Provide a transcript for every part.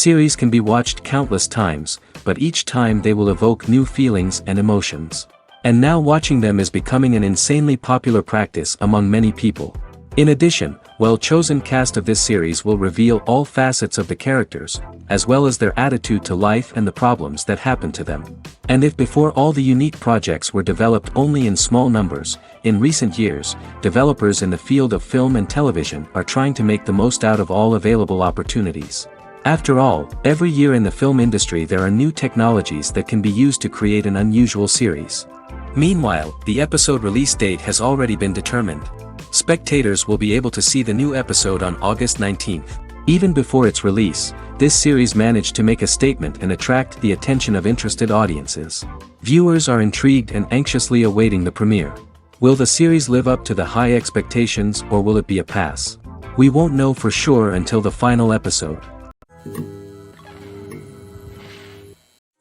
Series can be watched countless times, but each time they will evoke new feelings and emotions. And now watching them is becoming an insanely popular practice among many people. In addition, well-chosen cast of this series will reveal all facets of the characters, as well as their attitude to life and the problems that happen to them. And if before all the unique projects were developed only in small numbers, in recent years, developers in the field of film and television are trying to make the most out of all available opportunities. After all, every year in the film industry there are new technologies that can be used to create an unusual series. Meanwhile, the episode release date has already been determined. Spectators will be able to see the new episode on August 19th. Even before its release, this series managed to make a statement and attract the attention of interested audiences. Viewers are intrigued and anxiously awaiting the premiere. Will the series live up to the high expectations, or will it be a pass? We won't know for sure until the final episode.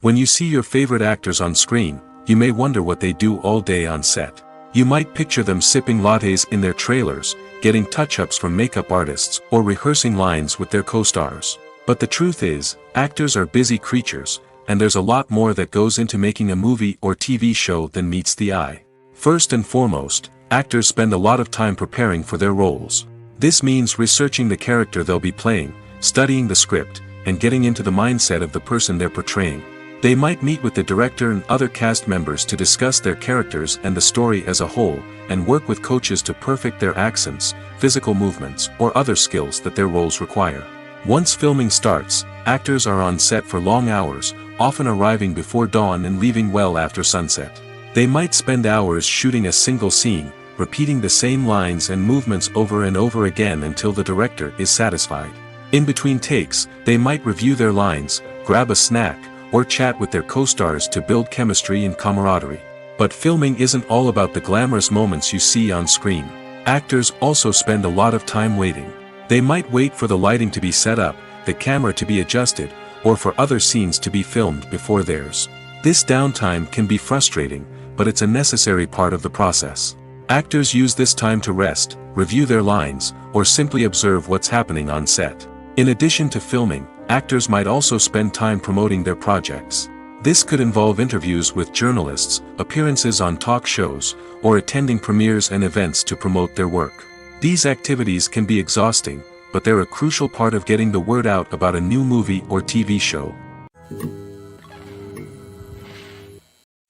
When you see your favorite actors on screen, you may wonder what they do all day on set. You might picture them sipping lattes in their trailers, getting touch-ups from makeup artists, or rehearsing lines with their co-stars. But the truth is, actors are busy creatures, and there's a lot more that goes into making a movie or TV show than meets the eye. First and foremost, actors spend a lot of time preparing for their roles. This means researching the character they'll be playing, studying the script, and getting into the mindset of the person they're portraying. They might meet with the director and other cast members to discuss their characters and the story as a whole, and work with coaches to perfect their accents, physical movements, or other skills that their roles require. Once filming starts, actors are on set for long hours, often arriving before dawn and leaving well after sunset. They might spend hours shooting a single scene, repeating the same lines and movements over and over again until the director is satisfied. In between takes, they might review their lines, grab a snack, or chat with their co-stars to build chemistry and camaraderie. But filming isn't all about the glamorous moments you see on screen. Actors also spend a lot of time waiting. They might wait for the lighting to be set up, the camera to be adjusted, or for other scenes to be filmed before theirs. This downtime can be frustrating, but it's a necessary part of the process. Actors use this time to rest, review their lines, or simply observe what's happening on set. In addition to filming, actors might also spend time promoting their projects. This could involve interviews with journalists, appearances on talk shows, or attending premieres and events to promote their work. These activities can be exhausting, but they're a crucial part of getting the word out about a new movie or TV show.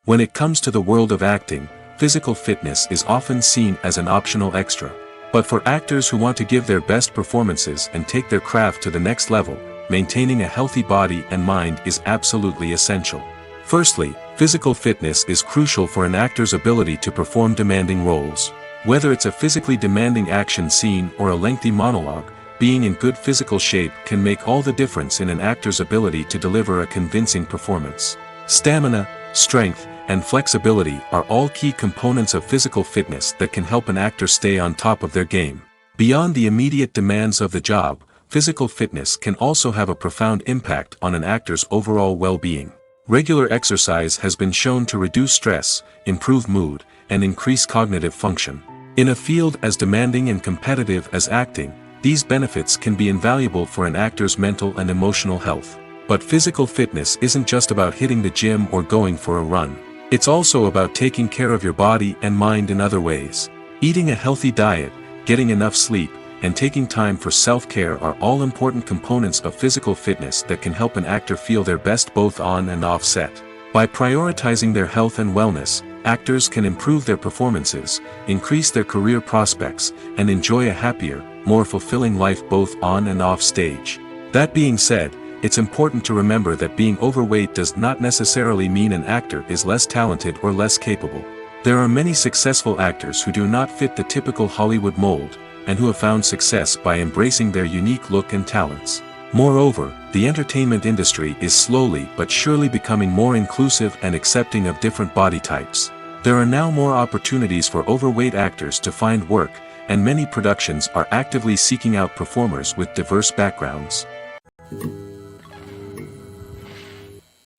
When it comes to the world of acting, physical fitness is often seen as an optional extra. But for actors who want to give their best performances and take their craft to the next level, maintaining a healthy body and mind is absolutely essential. Firstly, physical fitness is crucial for an actor's ability to perform demanding roles. Whether it's a physically demanding action scene or a lengthy monologue, being in good physical shape can make all the difference in an actor's ability to deliver a convincing performance. Stamina, strength, and flexibility are all key components of physical fitness that can help an actor stay on top of their game. Beyond the immediate demands of the job, physical fitness can also have a profound impact on an actor's overall well-being. Regular exercise has been shown to reduce stress, improve mood, and increase cognitive function. In a field as demanding and competitive as acting, these benefits can be invaluable for an actor's mental and emotional health. But physical fitness isn't just about hitting the gym or going for a run. It's also about taking care of your body and mind in other ways. Eating a healthy diet, getting enough sleep, and taking time for self-care are all important components of physical fitness that can help an actor feel their best both on and off set. By prioritizing their health and wellness, actors can improve their performances, increase their career prospects, and enjoy a happier, more fulfilling life both on and off stage. That being said, it's important to remember that being overweight does not necessarily mean an actor is less talented or less capable. There are many successful actors who do not fit the typical Hollywood mold, and who have found success by embracing their unique look and talents. Moreover, the entertainment industry is slowly but surely becoming more inclusive and accepting of different body types. There are now more opportunities for overweight actors to find work, and many productions are actively seeking out performers with diverse backgrounds.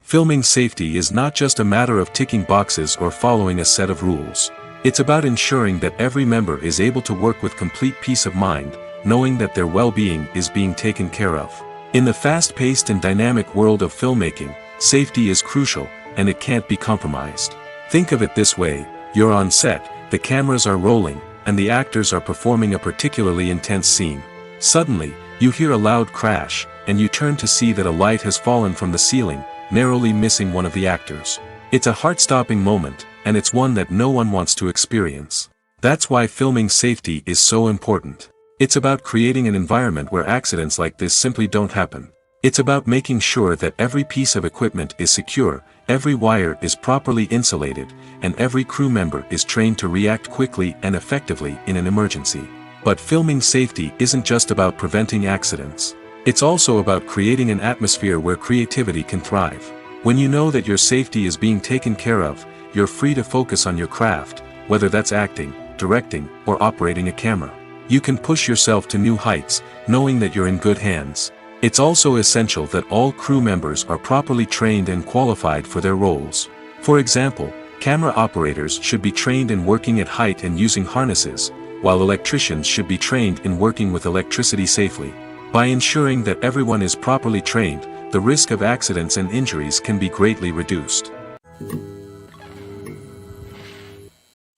Filming safety is not just a matter of ticking boxes or following a set of rules. It's about ensuring that every member is able to work with complete peace of mind, knowing that their well-being is being taken care of. In the fast-paced and dynamic world of filmmaking, safety is crucial, and it can't be compromised. Think of it this way: you're on set, the cameras are rolling, and the actors are performing a particularly intense scene. Suddenly, you hear a loud crash, and you turn to see that a light has fallen from the ceiling, narrowly missing one of the actors. It's a heart-stopping moment, and it's one that no one wants to experience. That's why filming safety is so important. It's about creating an environment where accidents like this simply don't happen. It's about making sure that every piece of equipment is secure, every wire is properly insulated, and every crew member is trained to react quickly and effectively in an emergency. But filming safety isn't just about preventing accidents. It's also about creating an atmosphere where creativity can thrive. When you know that your safety is being taken care of, you're free to focus on your craft, whether that's acting, directing, or operating a camera. You can push yourself to new heights, knowing that you're in good hands. It's also essential that all crew members are properly trained and qualified for their roles. For example, camera operators should be trained in working at height and using harnesses, while electricians should be trained in working with electricity safely. By ensuring that everyone is properly trained, the risk of accidents and injuries can be greatly reduced.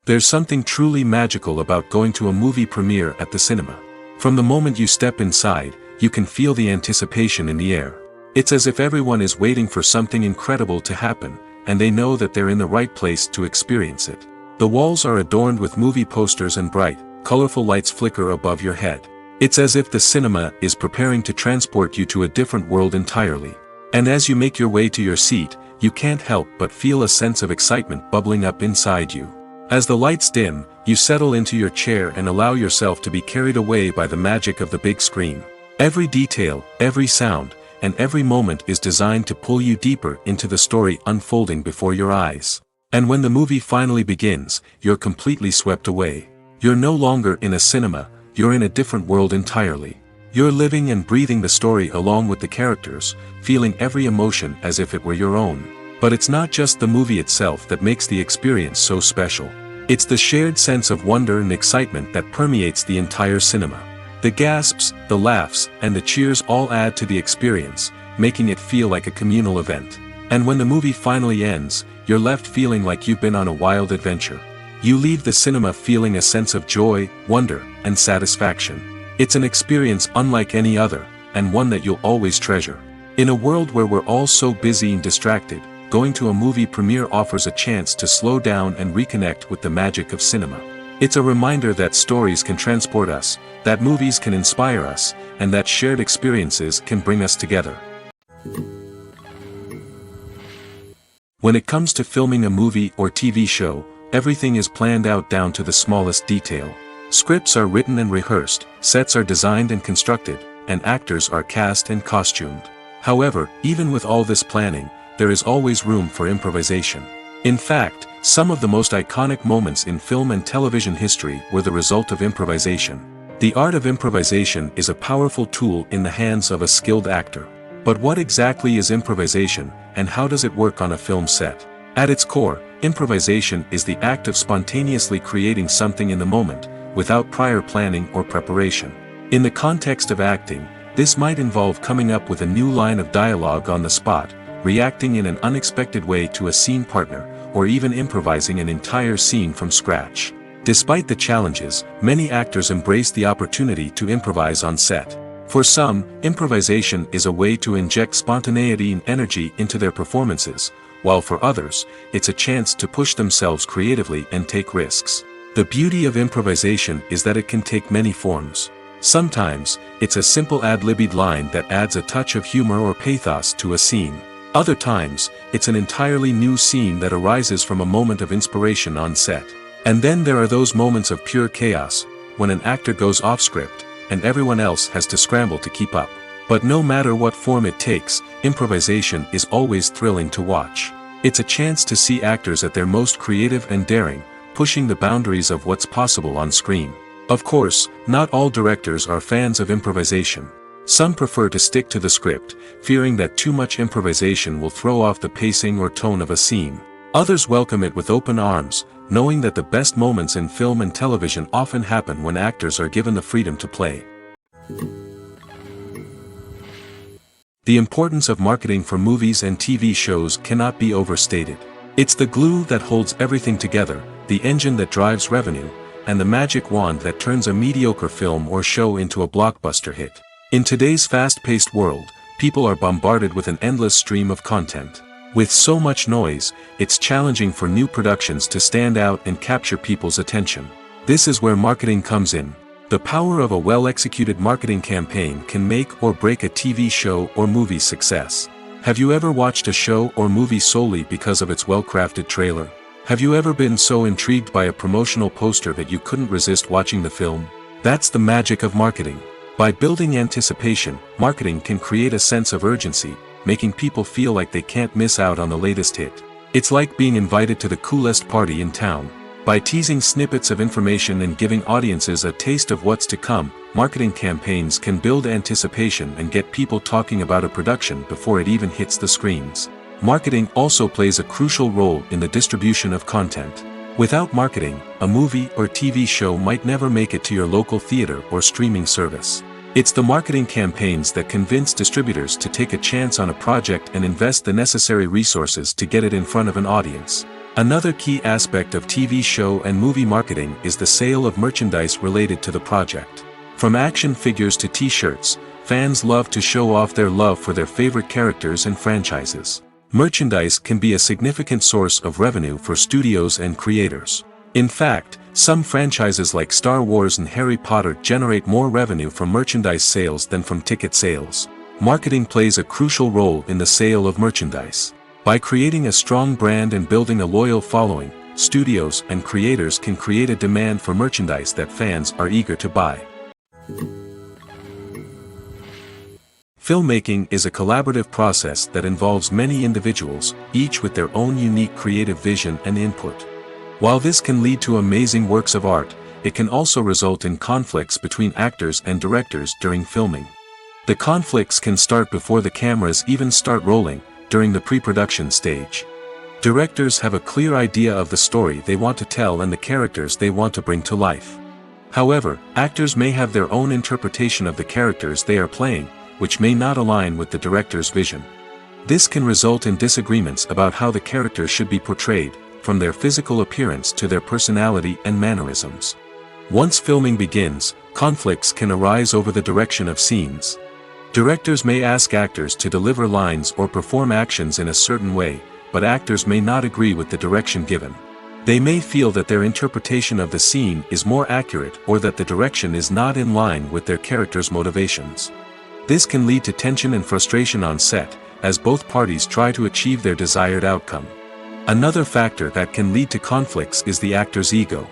There's something truly magical about going to a movie premiere at the cinema. From the moment you step inside, you can feel the anticipation in the air. It's as if everyone is waiting for something incredible to happen, and they know that they're in the right place to experience it. The walls are adorned with movie posters and bright, colorful lights flicker above your head. It's as if the cinema is preparing to transport you to a different world entirely. And as you make your way to your seat, you can't help but feel a sense of excitement bubbling up inside you. As the lights dim, you settle into your chair and allow yourself to be carried away by the magic of the big screen. Every detail, every sound, and every moment is designed to pull you deeper into the story unfolding before your eyes. And when the movie finally begins, you're completely swept away. You're no longer in a cinema, you're in a different world entirely. You're living and breathing the story along with the characters, feeling every emotion as if it were your own. But it's not just the movie itself that makes the experience so special. It's the shared sense of wonder and excitement that permeates the entire cinema. The gasps, the laughs, and the cheers all add to the experience, making it feel like a communal event. And when the movie finally ends, you're left feeling like you've been on a wild adventure. You leave the cinema feeling a sense of joy, wonder, and satisfaction. It's an experience unlike any other, and one that you'll always treasure. In a world where we're all so busy and distracted, going to a movie premiere offers a chance to slow down and reconnect with the magic of cinema. It's a reminder that stories can transport us, that movies can inspire us, and that shared experiences can bring us together. When it comes to filming a movie or TV show, everything is planned out down to the smallest detail. Scripts are written and rehearsed, sets are designed and constructed, and actors are cast and costumed. However, even with all this planning, there is always room for improvisation. In fact, some of the most iconic moments in film and television history were the result of improvisation. The art of improvisation is a powerful tool in the hands of a skilled actor. But what exactly is improvisation, and how does it work on a film set? At its core, improvisation is the act of spontaneously creating something in the moment, without prior planning or preparation. In the context of acting, this might involve coming up with a new line of dialogue on the spot, reacting in an unexpected way to a scene partner, or even improvising an entire scene from scratch. Despite the challenges, many actors embrace the opportunity to improvise on set. For some, improvisation is a way to inject spontaneity and energy into their performances, while for others, it's a chance to push themselves creatively and take risks. The beauty of improvisation is that it can take many forms. Sometimes, it's a simple ad-libbed line that adds a touch of humor or pathos to a scene. Other times, it's an entirely new scene that arises from a moment of inspiration on set. And then there are those moments of pure chaos, when an actor goes off script, and everyone else has to scramble to keep up. But no matter what form it takes, improvisation is always thrilling to watch. It's a chance to see actors at their most creative and daring, pushing the boundaries of what's possible on screen. Of course, not all directors are fans of improvisation. Some prefer to stick to the script, fearing that too much improvisation will throw off the pacing or tone of a scene. Others welcome it with open arms, knowing that the best moments in film and television often happen when actors are given the freedom to play. The importance of marketing for movies and TV shows cannot be overstated. It's the glue that holds everything together, the engine that drives revenue, and the magic wand that turns a mediocre film or show into a blockbuster hit. In today's fast-paced world, people are bombarded with an endless stream of content. With so much noise, it's challenging for new productions to stand out and capture people's attention. This is where marketing comes in. The power of a well-executed marketing campaign can make or break a TV show or movie's success. Have you ever watched a show or movie solely because of its well-crafted trailer? Have you ever been so intrigued by a promotional poster that you couldn't resist watching the film? That's the magic of marketing. By building anticipation, marketing can create a sense of urgency, making people feel like they can't miss out on the latest hit. It's like being invited to the coolest party in town. By teasing snippets of information and giving audiences a taste of what's to come, marketing campaigns can build anticipation and get people talking about a production before it even hits the screens. Marketing also plays a crucial role in the distribution of content. Without marketing, a movie or TV show might never make it to your local theater or streaming service. It's the marketing campaigns that convince distributors to take a chance on a project and invest the necessary resources to get it in front of an audience. Another key aspect of TV show and movie marketing is the sale of merchandise related to the project. From action figures to t-shirts, fans love to show off their love for their favorite characters and franchises. Merchandise can be a significant source of revenue for studios and creators. In fact, some franchises like Star Wars and Harry Potter generate more revenue from merchandise sales than from ticket sales. Marketing plays a crucial role in the sale of merchandise. By creating a strong brand and building a loyal following, studios and creators can create a demand for merchandise that fans are eager to buy. Filmmaking is a collaborative process that involves many individuals, each with their own unique creative vision and input. While this can lead to amazing works of art, it can also result in conflicts between actors and directors during filming. The conflicts can start before the cameras even start rolling, during the pre-production stage. Directors have a clear idea of the story they want to tell and the characters they want to bring to life. However, actors may have their own interpretation of the characters they are playing, which may not align with the director's vision. This can result in disagreements about how the characters should be portrayed, from their physical appearance to their personality and mannerisms. Once filming begins, conflicts can arise over the direction of scenes. Directors may ask actors to deliver lines or perform actions in a certain way, but actors may not agree with the direction given. They may feel that their interpretation of the scene is more accurate or that the direction is not in line with their character's motivations. This can lead to tension and frustration on set, as both parties try to achieve their desired outcome. Another factor that can lead to conflicts is the actor's ego.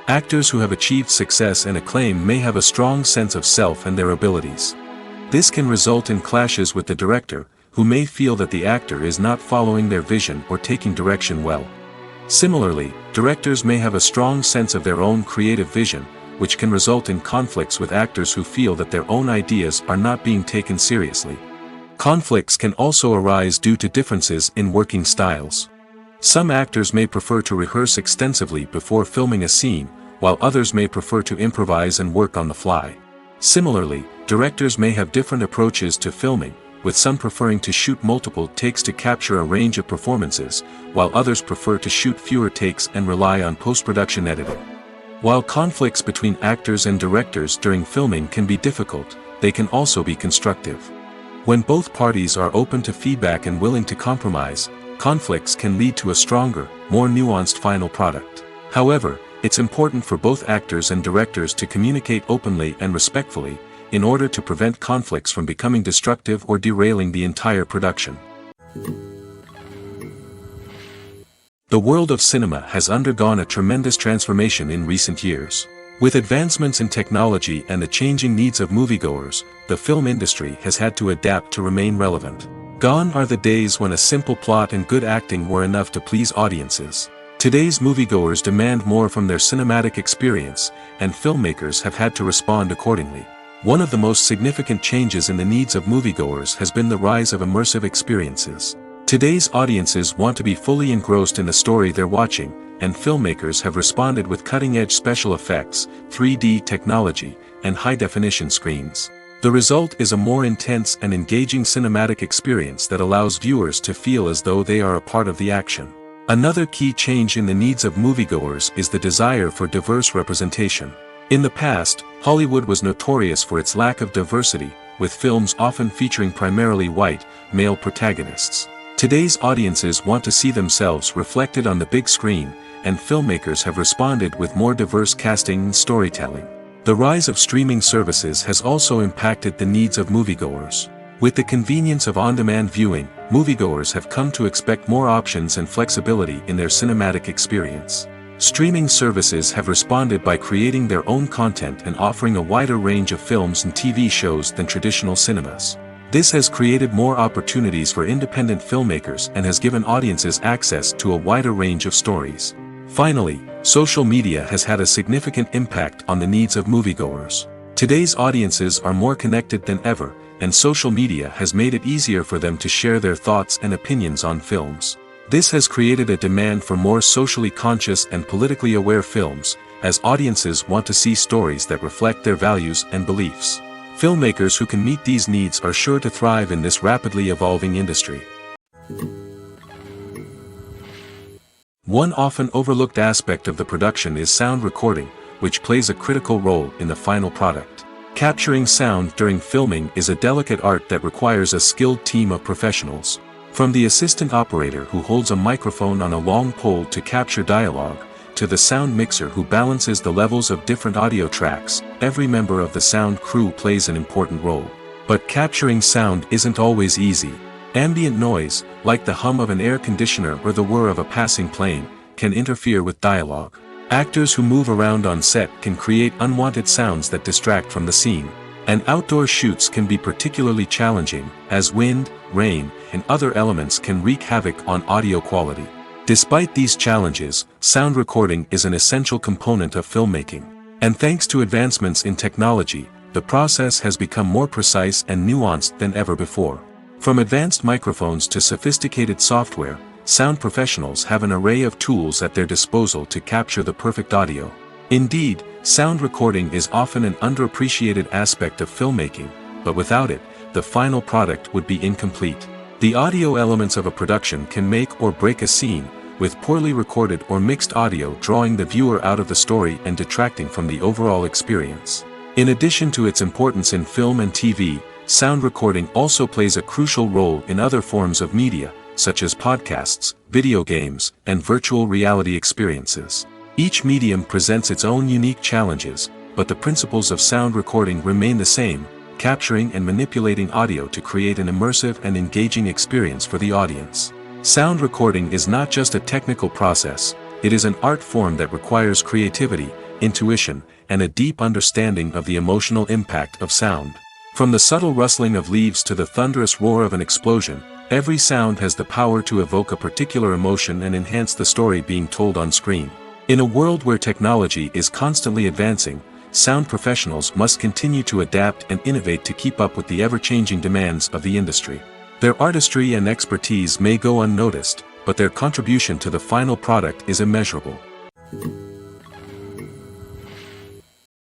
Actors who have achieved success and acclaim may have a strong sense of self and their abilities. This can result in clashes with the director, who may feel that the actor is not following their vision or taking direction well. Similarly, directors may have a strong sense of their own creative vision, which can result in conflicts with actors who feel that their own ideas are not being taken seriously. Conflicts can also arise due to differences in working styles. Some actors may prefer to rehearse extensively before filming a scene, while others may prefer to improvise and work on the fly. Similarly, directors may have different approaches to filming, with some preferring to shoot multiple takes to capture a range of performances, while others prefer to shoot fewer takes and rely on post-production editing. While conflicts between actors and directors during filming can be difficult, they can also be constructive. When both parties are open to feedback and willing to compromise, conflicts can lead to a stronger, more nuanced final product. However, it's important for both actors and directors to communicate openly and respectfully, in order to prevent conflicts from becoming destructive or derailing the entire production. The world of cinema has undergone a tremendous transformation in recent years. With advancements in technology and the changing needs of moviegoers, the film industry has had to adapt to remain relevant. Gone are the days when a simple plot and good acting were enough to please audiences. Today's moviegoers demand more from their cinematic experience, and filmmakers have had to respond accordingly. One of the most significant changes in the needs of moviegoers has been the rise of immersive experiences. Today's audiences want to be fully engrossed in the story they're watching, and filmmakers have responded with cutting-edge special effects, 3D technology, and high-definition screens. The result is a more intense and engaging cinematic experience that allows viewers to feel as though they are a part of the action. Another key change in the needs of moviegoers is the desire for diverse representation. In the past, Hollywood was notorious for its lack of diversity, with films often featuring primarily white, male protagonists. Today's audiences want to see themselves reflected on the big screen, and filmmakers have responded with more diverse casting and storytelling. The rise of streaming services has also impacted the needs of moviegoers. With the convenience of on-demand viewing, moviegoers have come to expect more options and flexibility in their cinematic experience. Streaming services have responded by creating their own content and offering a wider range of films and TV shows than traditional cinemas. This has created more opportunities for independent filmmakers and has given audiences access to a wider range of stories. Finally, social media has had a significant impact on the needs of moviegoers. Today's audiences are more connected than ever, and social media has made it easier for them to share their thoughts and opinions on films. This has created a demand for more socially conscious and politically aware films, as audiences want to see stories that reflect their values and beliefs. Filmmakers who can meet these needs are sure to thrive in this rapidly evolving industry. One often overlooked aspect of the production is sound recording, which plays a critical role in the final product. Capturing sound during filming is a delicate art that requires a skilled team of professionals. From the assistant operator who holds a microphone on a long pole to capture dialogue, to the sound mixer who balances the levels of different audio tracks, every member of the sound crew plays an important role. But capturing sound isn't always easy. Ambient noise, like the hum of an air conditioner or the whir of a passing plane, can interfere with dialogue. Actors who move around on set can create unwanted sounds that distract from the scene. And outdoor shoots can be particularly challenging, as wind, rain, and other elements can wreak havoc on audio quality. Despite these challenges, sound recording is an essential component of filmmaking. And thanks to advancements in technology, the process has become more precise and nuanced than ever before. From advanced microphones to sophisticated software, sound professionals have an array of tools at their disposal to capture the perfect audio. Indeed, sound recording is often an underappreciated aspect of filmmaking, but without it, the final product would be incomplete. The audio elements of a production can make or break a scene, with poorly recorded or mixed audio drawing the viewer out of the story and detracting from the overall experience. In addition to its importance in film and TV, sound recording also plays a crucial role in other forms of media, such as podcasts, video games, and virtual reality experiences. Each medium presents its own unique challenges, but the principles of sound recording remain the same, capturing and manipulating audio to create an immersive and engaging experience for the audience. Sound recording is not just a technical process, it is an art form that requires creativity, intuition, and a deep understanding of the emotional impact of sound. From the subtle rustling of leaves to the thunderous roar of an explosion, every sound has the power to evoke a particular emotion and enhance the story being told on screen. In a world where technology is constantly advancing, sound professionals must continue to adapt and innovate to keep up with the ever-changing demands of the industry. Their artistry and expertise may go unnoticed, but their contribution to the final product is immeasurable.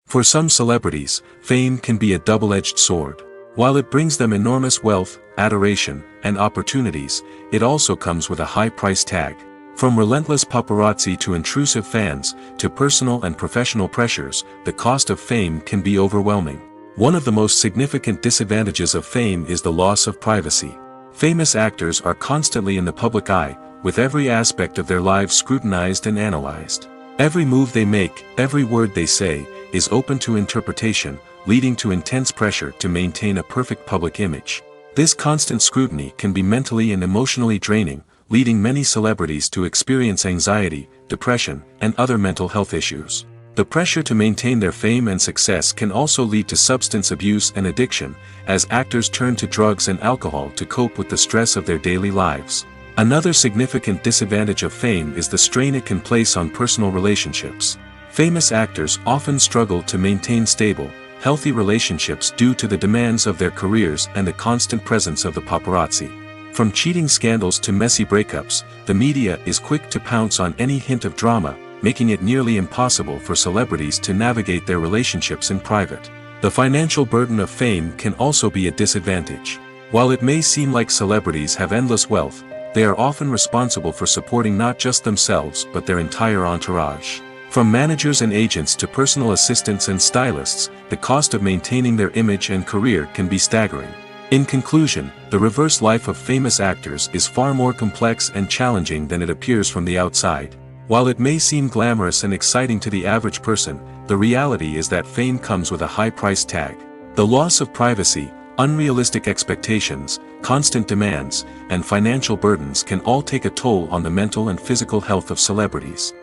For some celebrities, fame can be a double-edged sword. While it brings them enormous wealth, adoration, and opportunities, it also comes with a high price tag. From relentless paparazzi to intrusive fans, to personal and professional pressures, the cost of fame can be overwhelming. One of the most significant disadvantages of fame is the loss of privacy. Famous actors are constantly in the public eye, with every aspect of their lives scrutinized and analyzed. Every move they make, every word they say, is open to interpretation, leading to intense pressure to maintain a perfect public image. This constant scrutiny can be mentally and emotionally draining, leading many celebrities to experience anxiety, depression, and other mental health issues. The pressure to maintain their fame and success can also lead to substance abuse and addiction, as actors turn to drugs and alcohol to cope with the stress of their daily lives. Another significant disadvantage of fame is the strain it can place on personal relationships. Famous actors often struggle to maintain stable, healthy relationships due to the demands of their careers and the constant presence of the paparazzi. From cheating scandals to messy breakups, the media is quick to pounce on any hint of drama, making it nearly impossible for celebrities to navigate their relationships in private. The financial burden of fame can also be a disadvantage. While it may seem like celebrities have endless wealth, they are often responsible for supporting not just themselves but their entire entourage. From managers and agents to personal assistants and stylists, the cost of maintaining their image and career can be staggering. In conclusion, the reverse life of famous actors is far more complex and challenging than it appears from the outside. While it may seem glamorous and exciting to the average person, the reality is that fame comes with a high price tag. The loss of privacy, unrealistic expectations, constant demands, and financial burdens can all take a toll on the mental and physical health of celebrities.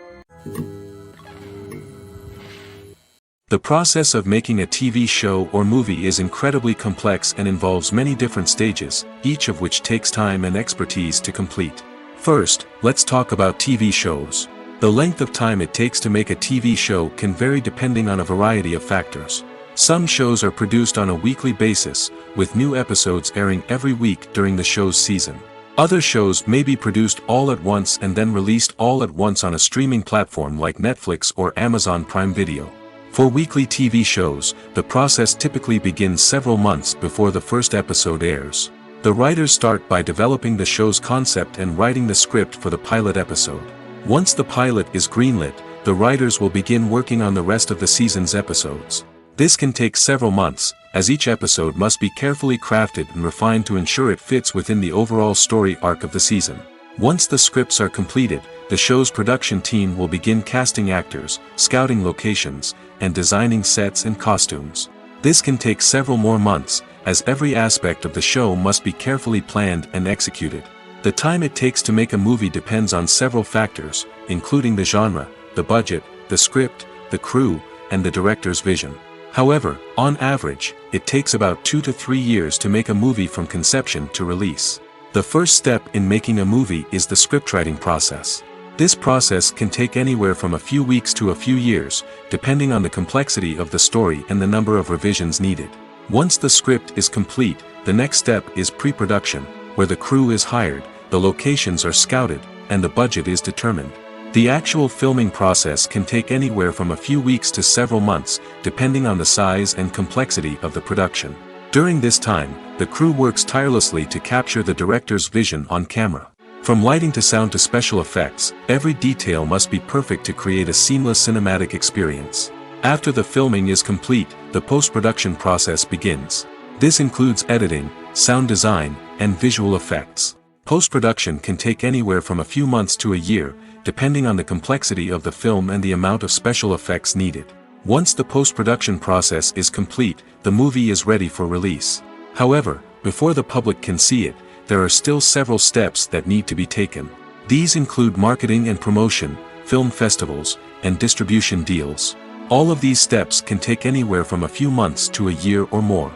The process of making a TV show or movie is incredibly complex and involves many different stages, each of which takes time and expertise to complete. First, let's talk about TV shows. The length of time it takes to make a TV show can vary depending on a variety of factors. Some shows are produced on a weekly basis, with new episodes airing every week during the show's season. Other shows may be produced all at once and then released all at once on a streaming platform like Netflix or Amazon Prime Video. For weekly TV shows, the process typically begins several months before the first episode airs. The writers start by developing the show's concept and writing the script for the pilot episode. Once the pilot is greenlit, the writers will begin working on the rest of the season's episodes. This can take several months, as each episode must be carefully crafted and refined to ensure it fits within the overall story arc of the season. Once the scripts are completed, the show's production team will begin casting actors, scouting locations, and designing sets and costumes. This can take several more months, as every aspect of the show must be carefully planned and executed. The time it takes to make a movie depends on several factors, including the genre, the budget, the script, the crew, and the director's vision. However, on average, it takes about 2 to 3 years to make a movie from conception to release. The first step in making a movie is the scriptwriting process. This process can take anywhere from a few weeks to a few years, depending on the complexity of the story and the number of revisions needed. Once the script is complete, the next step is pre-production, where the crew is hired, the locations are scouted, and the budget is determined. The actual filming process can take anywhere from a few weeks to several months, depending on the size and complexity of the production. During this time, the crew works tirelessly to capture the director's vision on camera. From lighting to sound to special effects, every detail must be perfect to create a seamless cinematic experience. After the filming is complete, the post-production process begins. This includes editing, sound design, and visual effects. Post-production can take anywhere from a few months to a year, depending on the complexity of the film and the amount of special effects needed. Once the post-production process is complete, the movie is ready for release. However, before the public can see it, there are still several steps that need to be taken. These include marketing and promotion, film festivals, and distribution deals. All of these steps can take anywhere from a few months to a year or more.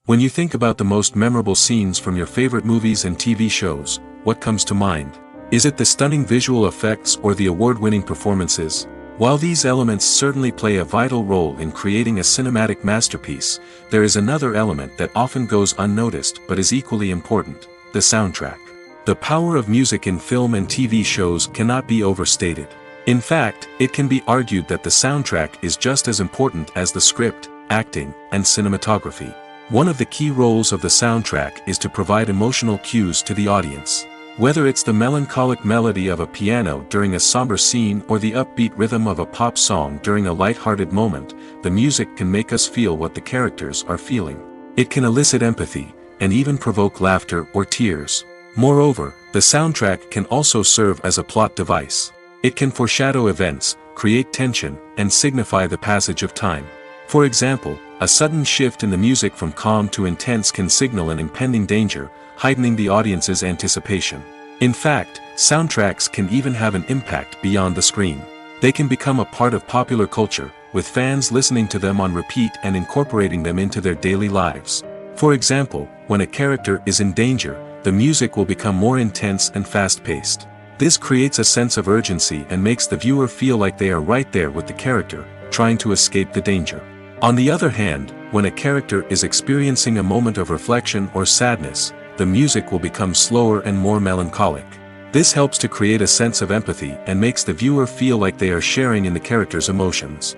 When you think about the most memorable scenes from your favorite movies and TV shows, what comes to mind? Is it the stunning visual effects or the award-winning performances? While these elements certainly play a vital role in creating a cinematic masterpiece, there is another element that often goes unnoticed but is equally important: the soundtrack. The power of music in film and TV shows cannot be overstated. In fact, it can be argued that the soundtrack is just as important as the script, acting, and cinematography. One of the key roles of the soundtrack is to provide emotional cues to the audience. Whether it's the melancholic melody of a piano during a somber scene or the upbeat rhythm of a pop song during a light-hearted moment, the music can make us feel what the characters are feeling. It can elicit empathy, and even provoke laughter or tears. Moreover, the soundtrack can also serve as a plot device. It can foreshadow events, create tension, and signify the passage of time. For example, a sudden shift in the music from calm to intense can signal an impending danger, heightening the audience's anticipation. In fact, soundtracks can even have an impact beyond the screen. They can become a part of popular culture, with fans listening to them on repeat and incorporating them into their daily lives. For example, when a character is in danger, the music will become more intense and fast-paced. This creates a sense of urgency and makes the viewer feel like they are right there with the character, trying to escape the danger. On the other hand, when a character is experiencing a moment of reflection or sadness, the music will become slower and more melancholic. This helps to create a sense of empathy and makes the viewer feel like they are sharing in the character's emotions.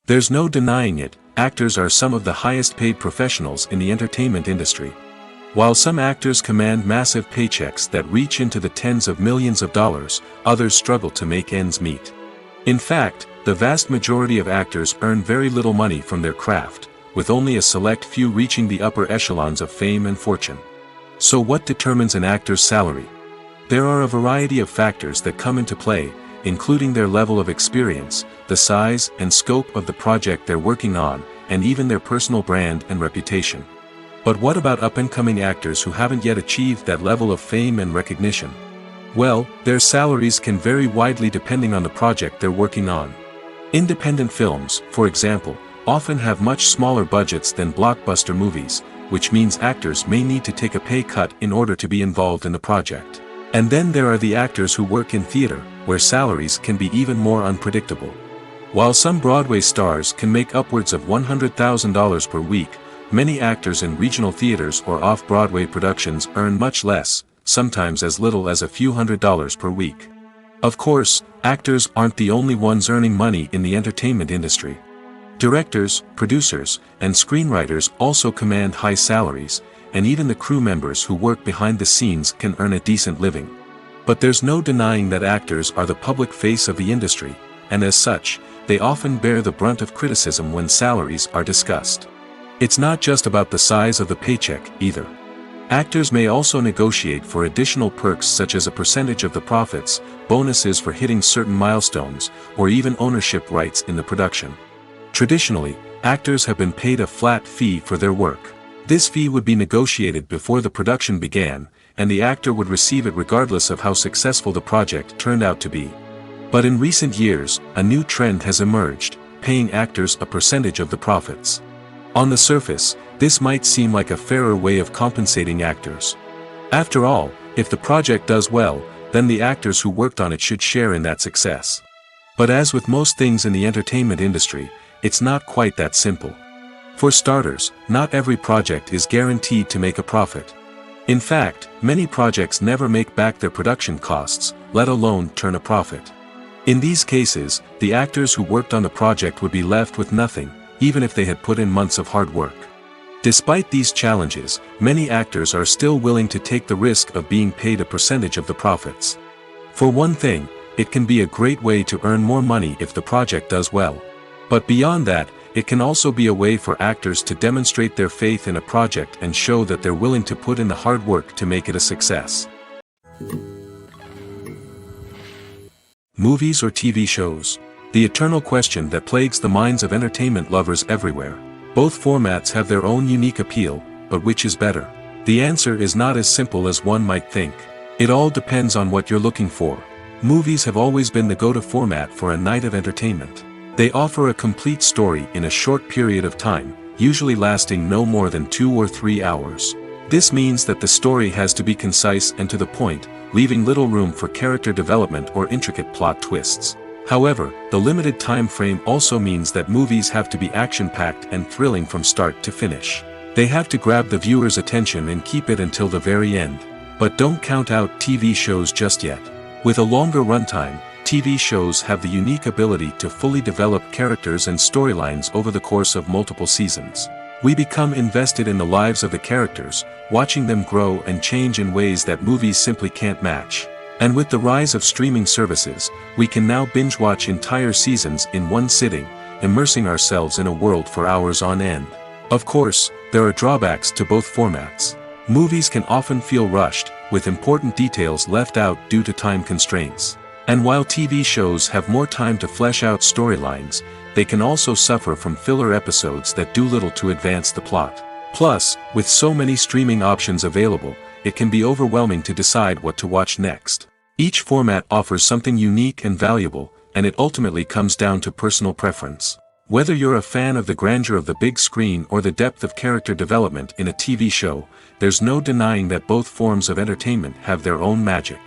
There's no denying it, actors are some of the highest paid professionals in the entertainment industry. While some actors command massive paychecks that reach into the tens of millions of dollars, others struggle to make ends meet. In fact, the vast majority of actors earn very little money from their craft, with only a select few reaching the upper echelons of fame and fortune. So what determines an actor's salary? There are a variety of factors that come into play, including their level of experience, the size and scope of the project they're working on, and even their personal brand and reputation. But what about up-and-coming actors who haven't yet achieved that level of fame and recognition? Well, their salaries can vary widely depending on the project they're working on. Independent films, for example, often have much smaller budgets than blockbuster movies, which means actors may need to take a pay cut in order to be involved in the project. And then there are the actors who work in theater, where salaries can be even more unpredictable. While some Broadway stars can make upwards of $100,000 per week, many actors in regional theaters or off-Broadway productions earn much less, sometimes as little as a few $100s per week. Of course, actors aren't the only ones earning money in the entertainment industry. Directors, producers, and screenwriters also command high salaries, and even the crew members who work behind the scenes can earn a decent living. But there's no denying that actors are the public face of the industry, and as such, they often bear the brunt of criticism when salaries are discussed. It's not just about the size of the paycheck, either. Actors may also negotiate for additional perks such as a percentage of the profits, bonuses for hitting certain milestones, or even ownership rights in the production. Traditionally, actors have been paid a flat fee for their work. This fee would be negotiated before the production began, and the actor would receive it regardless of how successful the project turned out to be. But in recent years, a new trend has emerged, paying actors a percentage of the profits. On the surface, this might seem like a fairer way of compensating actors. After all, if the project does well, then the actors who worked on it should share in that success. But as with most things in the entertainment industry, it's not quite that simple. For starters, not every project is guaranteed to make a profit. In fact, many projects never make back their production costs, let alone turn a profit. In these cases, the actors who worked on the project would be left with nothing, even if they had put in months of hard work. Despite these challenges, many actors are still willing to take the risk of being paid a percentage of the profits. For one thing, it can be a great way to earn more money if the project does well. But beyond that, it can also be a way for actors to demonstrate their faith in a project and show that they're willing to put in the hard work to make it a success. Movies or TV shows? The eternal question that plagues the minds of entertainment lovers everywhere. Both formats have their own unique appeal, but which is better? The answer is not as simple as one might think. It all depends on what you're looking for. Movies have always been the go-to format for a night of entertainment. They offer a complete story in a short period of time, usually lasting no more than 2 or 3 hours. This means that the story has to be concise and to the point, leaving little room for character development or intricate plot twists. However, the limited time frame also means that movies have to be action-packed and thrilling from start to finish. They have to grab the viewer's attention and keep it until the very end. But don't count out TV shows just yet. With a longer runtime, TV shows have the unique ability to fully develop characters and storylines over the course of multiple seasons. We become invested in the lives of the characters, watching them grow and change in ways that movies simply can't match. And with the rise of streaming services, we can now binge-watch entire seasons in one sitting, immersing ourselves in a world for hours on end. Of course, there are drawbacks to both formats. Movies can often feel rushed, with important details left out due to time constraints. And while TV shows have more time to flesh out storylines, they can also suffer from filler episodes that do little to advance the plot. Plus, with so many streaming options available, it can be overwhelming to decide what to watch next. Each format offers something unique and valuable, and it ultimately comes down to personal preference. Whether you're a fan of the grandeur of the big screen or the depth of character development in a TV show, there's no denying that both forms of entertainment have their own magic.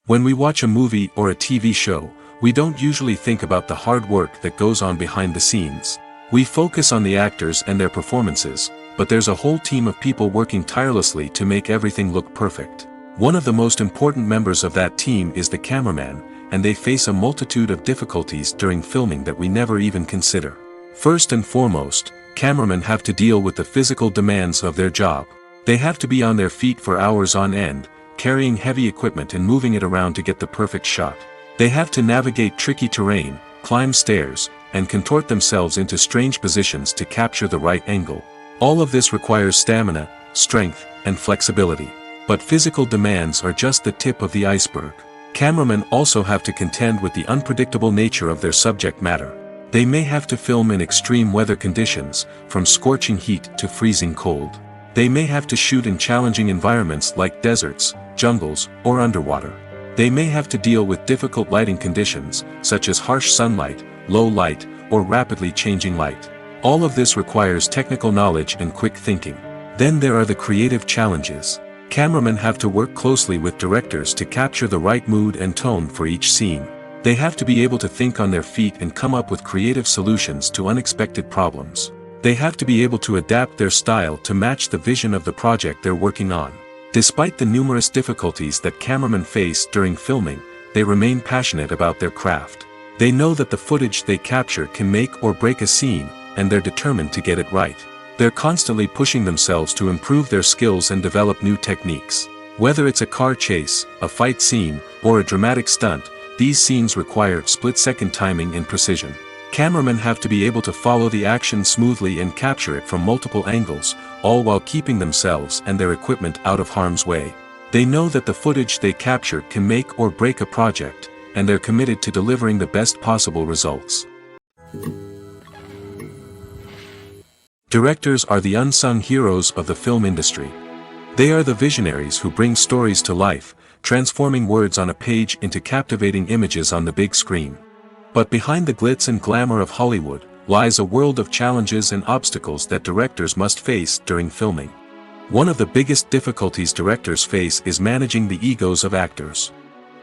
When we watch a movie or a TV show, we don't usually think about the hard work that goes on behind the scenes. We focus on the actors and their performances, but there's a whole team of people working tirelessly to make everything look perfect. One of the most important members of that team is the cameraman, and they face a multitude of difficulties during filming that we never even consider. First and foremost, cameramen have to deal with the physical demands of their job. They have to be on their feet for hours on end, carrying heavy equipment and moving it around to get the perfect shot. They have to navigate tricky terrain, climb stairs, and contort themselves into strange positions to capture the right angle. All of this requires stamina, strength, and flexibility. But physical demands are just the tip of the iceberg. Cameramen also have to contend with the unpredictable nature of their subject matter. They may have to film in extreme weather conditions, from scorching heat to freezing cold. They may have to shoot in challenging environments like deserts, jungles, or underwater. They may have to deal with difficult lighting conditions, such as harsh sunlight, low light, or rapidly changing light. All of this requires technical knowledge and quick thinking. Then there are the creative challenges. Cameramen have to work closely with directors to capture the right mood and tone for each scene. They have to be able to think on their feet and come up with creative solutions to unexpected problems. They have to be able to adapt their style to match the vision of the project they're working on. Despite the numerous difficulties that cameramen face during filming, they remain passionate about their craft. They know that the footage they capture can make or break a scene, and they're determined to get it right. They're constantly pushing themselves to improve their skills and develop new techniques. Whether it's a car chase, a fight scene, or a dramatic stunt, these scenes require split-second timing and precision. Cameramen have to be able to follow the action smoothly and capture it from multiple angles, all while keeping themselves and their equipment out of harm's way. They know that the footage they capture can make or break a project, and they're committed to delivering the best possible results. Directors are the unsung heroes of the film industry. They are the visionaries who bring stories to life, transforming words on a page into captivating images on the big screen. But behind the glitz and glamour of Hollywood, lies a world of challenges and obstacles that directors must face during filming. One of the biggest difficulties directors face is managing the egos of actors.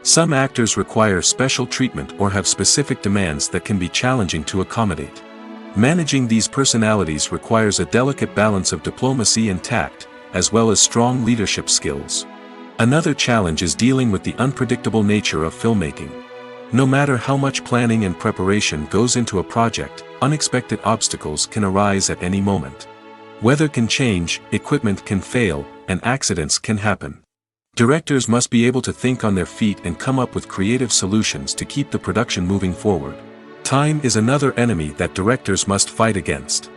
Some actors require special treatment or have specific demands that can be challenging to accommodate. Managing these personalities requires a delicate balance of diplomacy and tact, as well as strong leadership skills. Another challenge is dealing with the unpredictable nature of filmmaking. No matter how much planning and preparation goes into a project, unexpected obstacles can arise at any moment. Weather can change, equipment can fail, and accidents can happen. Directors must be able to think on their feet and come up with creative solutions to keep the production moving forward. Time is another enemy that directors must fight against.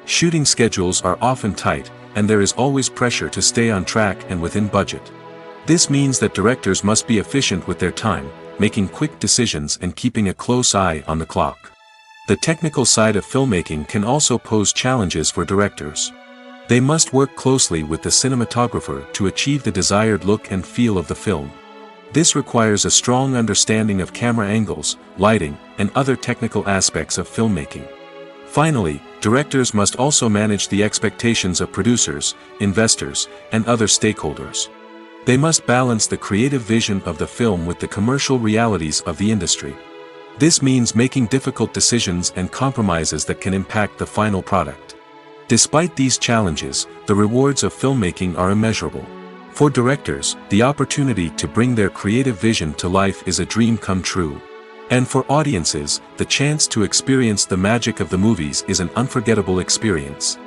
Shooting schedules are often tight, and there is always pressure to stay on track and within budget. This means that directors must be efficient with their time, making quick decisions and keeping a close eye on the clock. The technical side of filmmaking can also pose challenges for directors. They must work closely with the cinematographer to achieve the desired look and feel of the film. This requires a strong understanding of camera angles, lighting, and other technical aspects of filmmaking. Finally, directors must also manage the expectations of producers, investors, and other stakeholders. They must balance the creative vision of the film with the commercial realities of the industry. This means making difficult decisions and compromises that can impact the final product. Despite these challenges, the rewards of filmmaking are immeasurable. For directors, the opportunity to bring their creative vision to life is a dream come true. And for audiences, the chance to experience the magic of the movies is an unforgettable experience.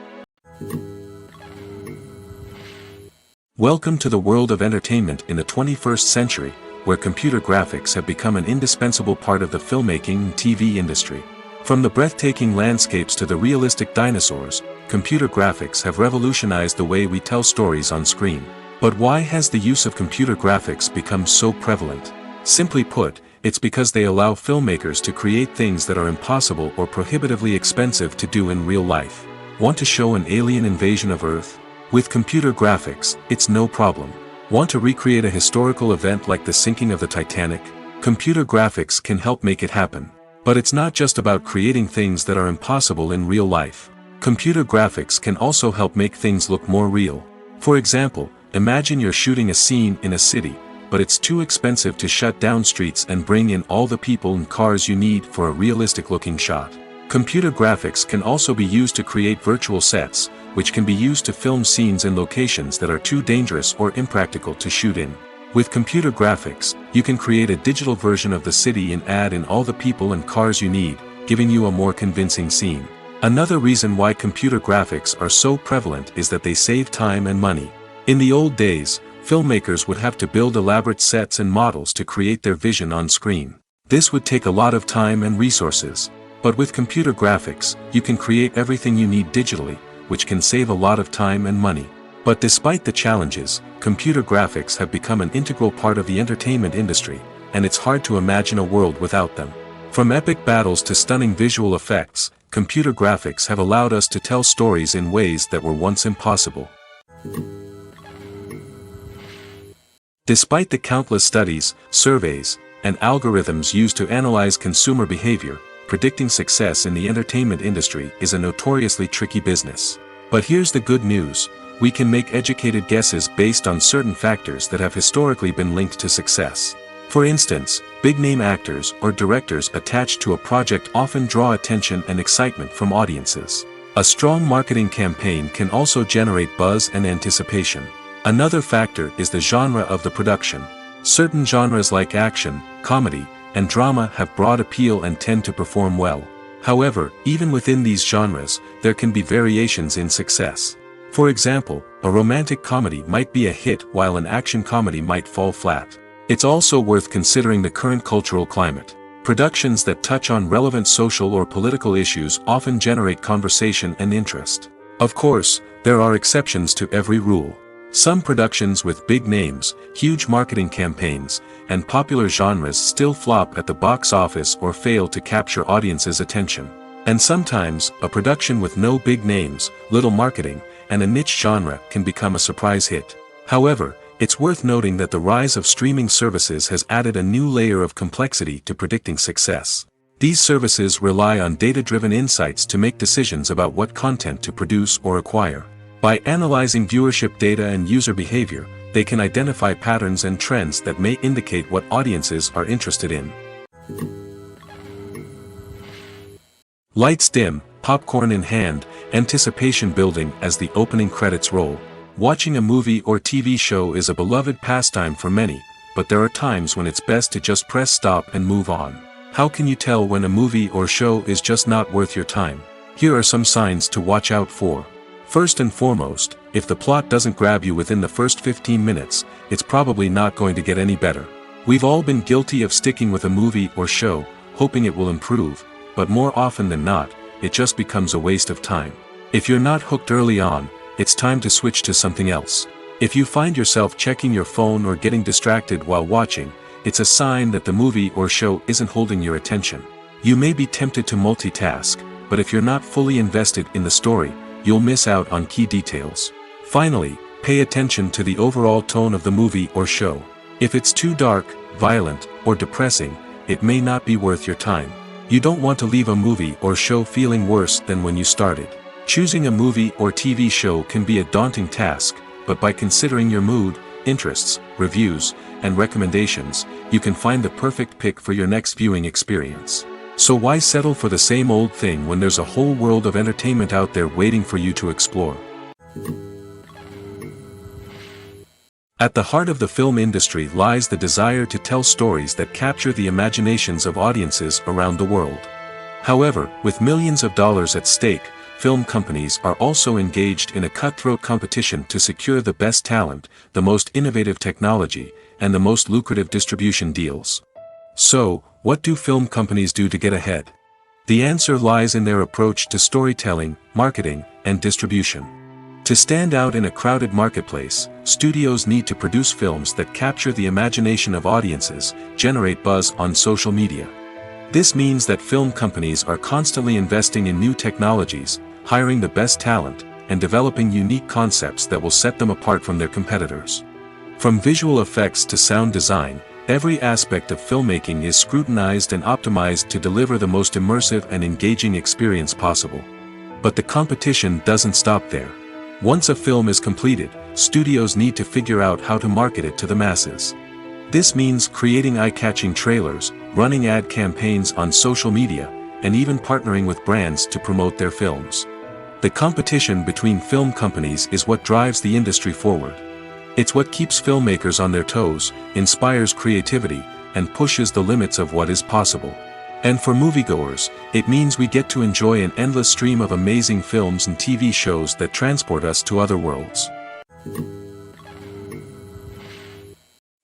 Welcome to the world of entertainment in the 21st century, where computer graphics have become an indispensable part of the filmmaking and TV industry. From the breathtaking landscapes to the realistic dinosaurs, computer graphics have revolutionized the way we tell stories on screen. But why has the use of computer graphics become so prevalent? Simply put, it's because they allow filmmakers to create things that are impossible or prohibitively expensive to do in real life. Want to show an alien invasion of Earth? With computer graphics, it's no problem. Want to recreate a historical event like the sinking of the Titanic? Computer graphics can help make it happen. But it's not just about creating things that are impossible in real life. Computer graphics can also help make things look more real. For example, imagine you're shooting a scene in a city, but it's too expensive to shut down streets and bring in all the people and cars you need for a realistic-looking shot. Computer graphics can also be used to create virtual sets, which can be used to film scenes in locations that are too dangerous or impractical to shoot in. With computer graphics, you can create a digital version of the city and add in all the people and cars you need, giving you a more convincing scene. Another reason why computer graphics are so prevalent is that they save time and money. In the old days, filmmakers would have to build elaborate sets and models to create their vision on screen. This would take a lot of time and resources. But with computer graphics, you can create everything you need digitally, which can save a lot of time and money. But despite the challenges, computer graphics have become an integral part of the entertainment industry, and it's hard to imagine a world without them. From epic battles to stunning visual effects, computer graphics have allowed us to tell stories in ways that were once impossible. Despite the countless studies, surveys, and algorithms used to analyze consumer behavior, predicting success in the entertainment industry is a notoriously tricky business. But here's the good news: we can make educated guesses based on certain factors that have historically been linked to success. For instance, big-name actors or directors attached to a project often draw attention and excitement from audiences. A strong marketing campaign can also generate buzz and anticipation. Another factor is the genre of the production. Certain genres like action, comedy, and drama have broad appeal and tend to perform well. However, even within these genres, there can be variations in success. For example, a romantic comedy might be a hit while an action comedy might fall flat. It's also worth considering the current cultural climate. Productions that touch on relevant social or political issues often generate conversation and interest. Of course, there are exceptions to every rule. Some productions with big names, huge marketing campaigns, and popular genres still flop at the box office or fail to capture audiences' attention. And sometimes, a production with no big names, little marketing, and a niche genre can become a surprise hit. However, it's worth noting that the rise of streaming services has added a new layer of complexity to predicting success. These services rely on data-driven insights to make decisions about what content to produce or acquire. By analyzing viewership data and user behavior, they can identify patterns and trends that may indicate what audiences are interested in. Lights dim, popcorn in hand, anticipation building as the opening credits roll. Watching a movie or TV show is a beloved pastime for many, but there are times when it's best to just press stop and move on. How can you tell when a movie or show is just not worth your time? Here are some signs to watch out for. First and foremost, if the plot doesn't grab you within the first 15 minutes, it's probably not going to get any better. We've all been guilty of sticking with a movie or show, hoping it will improve, but more often than not, it just becomes a waste of time. If you're not hooked early on, it's time to switch to something else. If you find yourself checking your phone or getting distracted while watching, it's a sign that the movie or show isn't holding your attention. You may be tempted to multitask, but if you're not fully invested in the story, you'll miss out on key details. Finally, pay attention to the overall tone of the movie or show. If it's too dark, violent, or depressing, it may not be worth your time. You don't want to leave a movie or show feeling worse than when you started. Choosing a movie or TV show can be a daunting task, but by considering your mood, interests, reviews, and recommendations, you can find the perfect pick for your next viewing experience. So why settle for the same old thing when there's a whole world of entertainment out there waiting for you to explore? At the heart of the film industry lies the desire to tell stories that capture the imaginations of audiences around the world. However, with millions of dollars at stake, film companies are also engaged in a cutthroat competition to secure the best talent, the most innovative technology, and the most lucrative distribution deals. So, what do film companies do to get ahead? The answer lies in their approach to storytelling, marketing, and distribution. To stand out in a crowded marketplace, studios need to produce films that capture the imagination of audiences, generate buzz on social media. This means that film companies are constantly investing in new technologies, hiring the best talent, and developing unique concepts that will set them apart from their competitors. From visual effects to sound design, every aspect of filmmaking is scrutinized and optimized to deliver the most immersive and engaging experience possible. But the competition doesn't stop there. Once a film is completed, studios need to figure out how to market it to the masses. This means creating eye-catching trailers, running ad campaigns on social media, and even partnering with brands to promote their films. The competition between film companies is what drives the industry forward. It's what keeps filmmakers on their toes, inspires creativity, and pushes the limits of what is possible. And for moviegoers, it means we get to enjoy an endless stream of amazing films and TV shows that transport us to other worlds.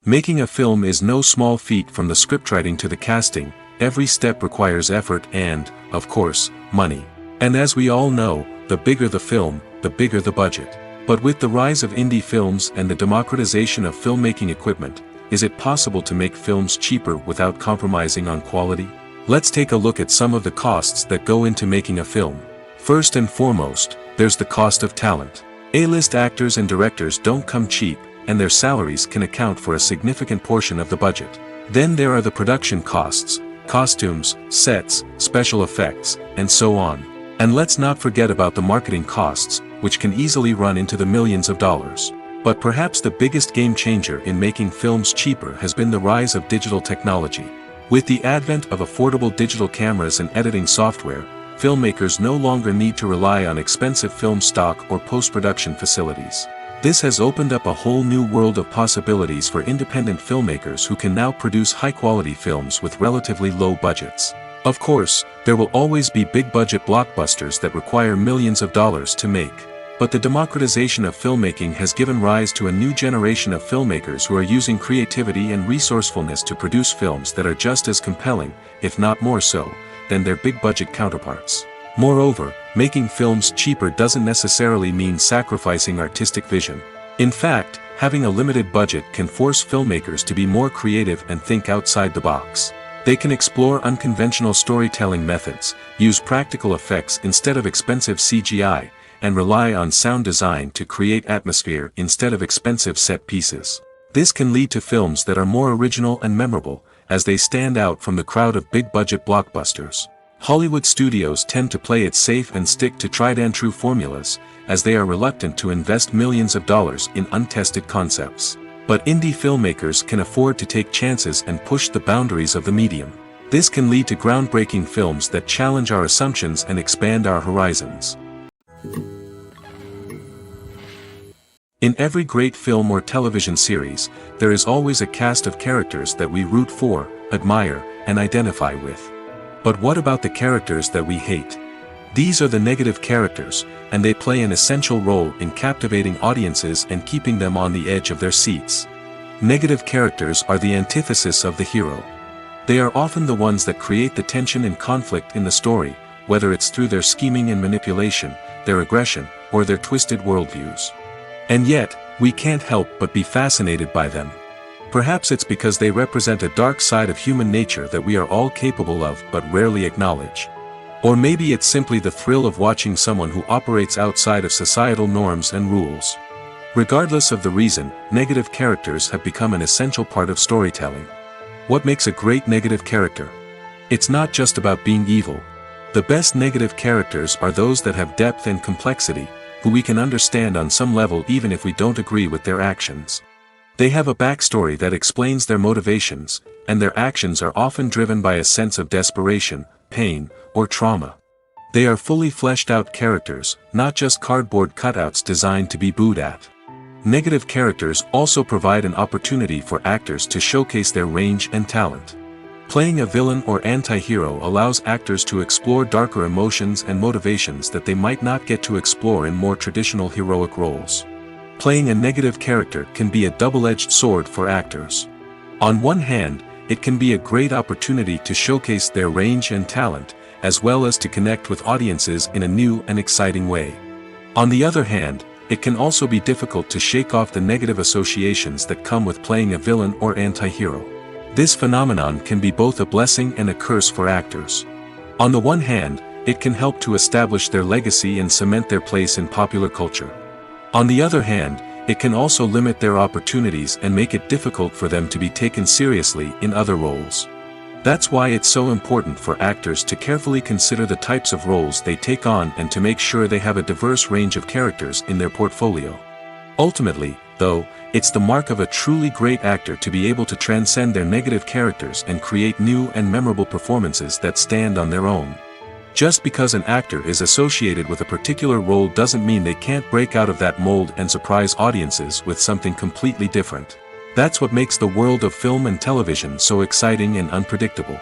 Making a film is no small feat. From the scriptwriting to the casting, every step requires effort and, of course, money. And as we all know, the bigger the film, the bigger the budget. But with the rise of indie films and the democratization of filmmaking equipment, is it possible to make films cheaper without compromising on quality? Let's take a look at some of the costs that go into making a film. First and foremost, there's the cost of talent. A-list actors and directors don't come cheap, and their salaries can account for a significant portion of the budget. Then there are the production costs, costumes, sets, special effects, and so on. And let's not forget about the marketing costs, which can easily run into the millions of dollars. But perhaps the biggest game changer in making films cheaper has been the rise of digital technology. With the advent of affordable digital cameras and editing software, filmmakers no longer need to rely on expensive film stock or post-production facilities. This has opened up a whole new world of possibilities for independent filmmakers who can now produce high-quality films with relatively low budgets. Of course, there will always be big-budget blockbusters that require millions of dollars to make. But the democratization of filmmaking has given rise to a new generation of filmmakers who are using creativity and resourcefulness to produce films that are just as compelling, if not more so, than their big-budget counterparts. Moreover, making films cheaper doesn't necessarily mean sacrificing artistic vision. In fact, having a limited budget can force filmmakers to be more creative and think outside the box. They can explore unconventional storytelling methods, use practical effects instead of expensive CGI, and rely on sound design to create atmosphere instead of expensive set pieces. This can lead to films that are more original and memorable, as they stand out from the crowd of big-budget blockbusters. Hollywood studios tend to play it safe and stick to tried-and-true formulas, as they are reluctant to invest millions of dollars in untested concepts. But indie filmmakers can afford to take chances and push the boundaries of the medium. This can lead to groundbreaking films that challenge our assumptions and expand our horizons. In every great film or television series, there is always a cast of characters that we root for, admire, and identify with. But what about the characters that we hate? These are the negative characters, and they play an essential role in captivating audiences and keeping them on the edge of their seats. Negative characters are the antithesis of the hero. They are often the ones that create the tension and conflict in the story, whether it's through their scheming and manipulation, their aggression, or their twisted worldviews. And yet, we can't help but be fascinated by them. Perhaps it's because they represent a dark side of human nature that we are all capable of but rarely acknowledge. Or maybe it's simply the thrill of watching someone who operates outside of societal norms and rules. Regardless of the reason, negative characters have become an essential part of storytelling. What makes a great negative character? It's not just about being evil. The best negative characters are those that have depth and complexity, who we can understand on some level even if we don't agree with their actions. They have a backstory that explains their motivations, and their actions are often driven by a sense of desperation, pain, or trauma. They are fully fleshed out characters, not just cardboard cutouts designed to be booed at. Negative characters also provide an opportunity for actors to showcase their range and talent. Playing a villain or anti-hero allows actors to explore darker emotions and motivations that they might not get to explore in more traditional heroic roles. Playing a negative character can be a double-edged sword for actors. On one hand, it can be a great opportunity to showcase their range and talent, as well as to connect with audiences in a new and exciting way. On the other hand, it can also be difficult to shake off the negative associations that come with playing a villain or anti-hero. This phenomenon can be both a blessing and a curse for actors. On the one hand, it can help to establish their legacy and cement their place in popular culture. On the other hand, it can also limit their opportunities and make it difficult for them to be taken seriously in other roles. That's why it's so important for actors to carefully consider the types of roles they take on and to make sure they have a diverse range of characters in their portfolio. Ultimately, though, it's the mark of a truly great actor to be able to transcend their negative characters and create new and memorable performances that stand on their own. Just because an actor is associated with a particular role doesn't mean they can't break out of that mold and surprise audiences with something completely different. That's what makes the world of film and television so exciting and unpredictable.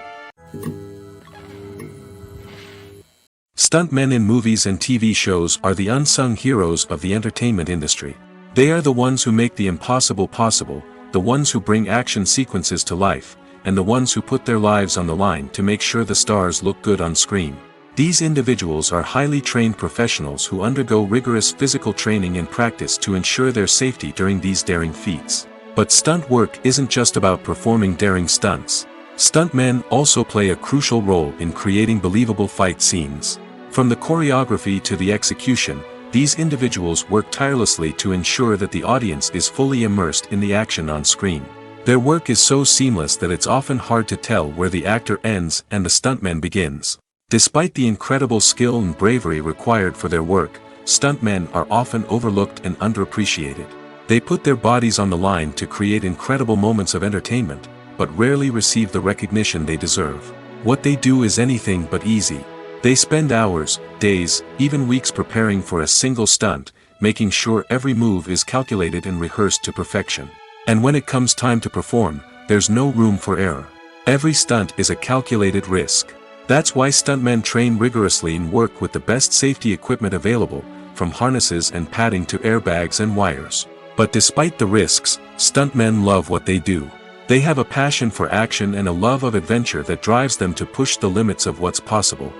Stuntmen in movies and TV shows are the unsung heroes of the entertainment industry. They are the ones who make the impossible possible, the ones who bring action sequences to life, and the ones who put their lives on the line to make sure the stars look good on screen. These individuals are highly trained professionals who undergo rigorous physical training and practice to ensure their safety during these daring feats. But stunt work isn't just about performing daring stunts. Stuntmen also play a crucial role in creating believable fight scenes. From the choreography to the execution, these individuals work tirelessly to ensure that the audience is fully immersed in the action on screen. Their work is so seamless that it's often hard to tell where the actor ends and the stuntman begins. Despite the incredible skill and bravery required for their work, stuntmen are often overlooked and underappreciated. They put their bodies on the line to create incredible moments of entertainment, but rarely receive the recognition they deserve. What they do is anything but easy. They spend hours, days, even weeks preparing for a single stunt, making sure every move is calculated and rehearsed to perfection. And when it comes time to perform, there's no room for error. Every stunt is a calculated risk. That's why stuntmen train rigorously and work with the best safety equipment available, from harnesses and padding to airbags and wires. But despite the risks, stuntmen love what they do. They have a passion for action and a love of adventure that drives them to push the limits of what's possible.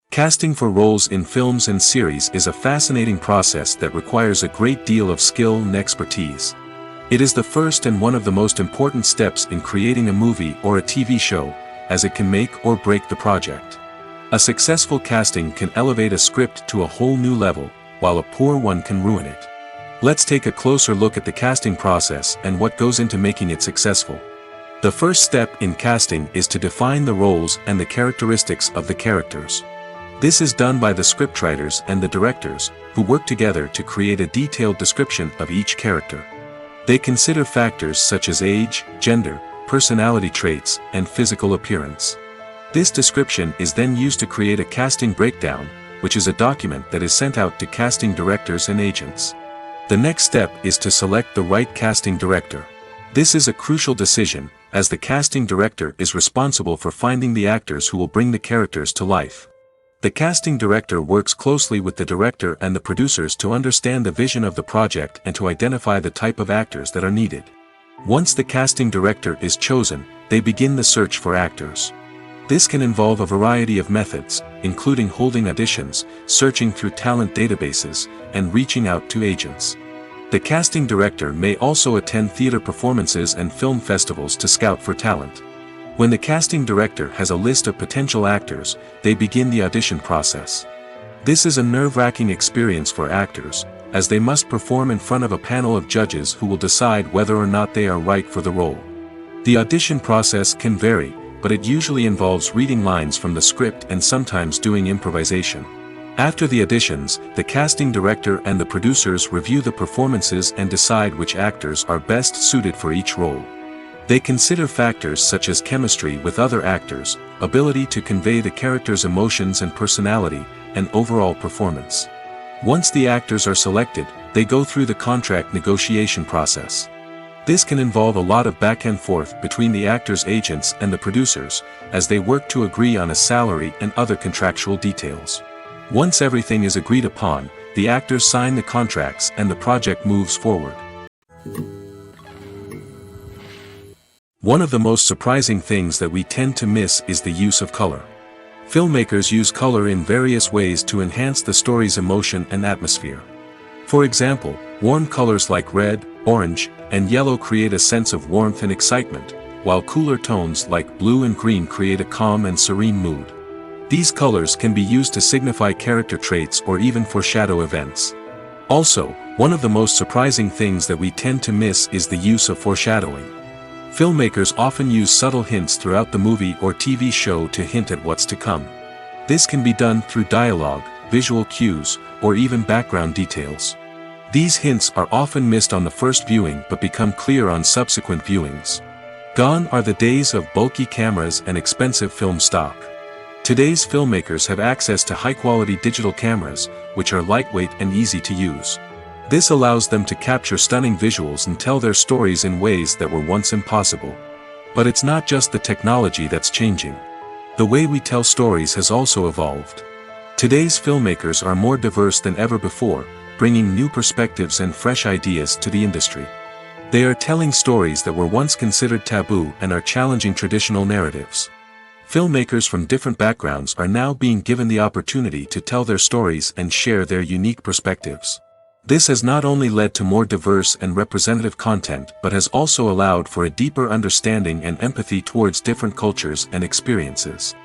Casting for roles in films and series is a fascinating process that requires a great deal of skill and expertise. It is the first and one of the most important steps in creating a movie or a TV show, as it can make or break the project. A successful casting can elevate a script to a whole new level, while a poor one can ruin it. Let's take a closer look at the casting process and what goes into making it successful. The first step in casting is to define the roles and the characteristics of the characters. This is done by the scriptwriters and the directors, who work together to create a detailed description of each character. They consider factors such as age, gender, personality traits, and physical appearance. This description is then used to create a casting breakdown, which is a document that is sent out to casting directors and agents. The next step is to select the right casting director. This is a crucial decision, as the casting director is responsible for finding the actors who will bring the characters to life. The casting director works closely with the director and the producers to understand the vision of the project and to identify the type of actors that are needed. Once the casting director is chosen, they begin the search for actors. This can involve a variety of methods, including holding auditions, searching through talent databases, and reaching out to agents. The casting director may also attend theater performances and film festivals to scout for talent. When the casting director has a list of potential actors, they begin the audition process. This is a nerve-wracking experience for actors, as they must perform in front of a panel of judges who will decide whether or not they are right for the role. The audition process can vary, but it usually involves reading lines from the script and sometimes doing improvisation. After the auditions, the casting director and the producers review the performances and decide which actors are best suited for each role. They consider factors such as chemistry with other actors, ability to convey the character's emotions and personality, and overall performance. Once the actors are selected, they go through the contract negotiation process. This can involve a lot of back and forth between the actors' agents and the producers, as they work to agree on a salary and other contractual details. Once everything is agreed upon, the actors sign the contracts and the project moves forward. One of the most surprising things that we tend to miss is the use of color. Filmmakers use color in various ways to enhance the story's emotion and atmosphere. For example, warm colors like red, orange, and yellow create a sense of warmth and excitement, while cooler tones like blue and green create a calm and serene mood. These colors can be used to signify character traits or even foreshadow events. Also, one of the most surprising things that we tend to miss is the use of foreshadowing. Filmmakers often use subtle hints throughout the movie or TV show to hint at what's to come. This can be done through dialogue, visual cues, or even background details. These hints are often missed on the first viewing but become clear on subsequent viewings. Gone are the days of bulky cameras and expensive film stock. Today's filmmakers have access to high-quality digital cameras, which are lightweight and easy to use. This allows them to capture stunning visuals and tell their stories in ways that were once impossible. But it's not just the technology that's changing. The way we tell stories has also evolved. Today's filmmakers are more diverse than ever before, bringing new perspectives and fresh ideas to the industry. They are telling stories that were once considered taboo and are challenging traditional narratives. Filmmakers from different backgrounds are now being given the opportunity to tell their stories and share their unique perspectives. This has not only led to more diverse and representative content but has also allowed for a deeper understanding and empathy towards different cultures and experiences.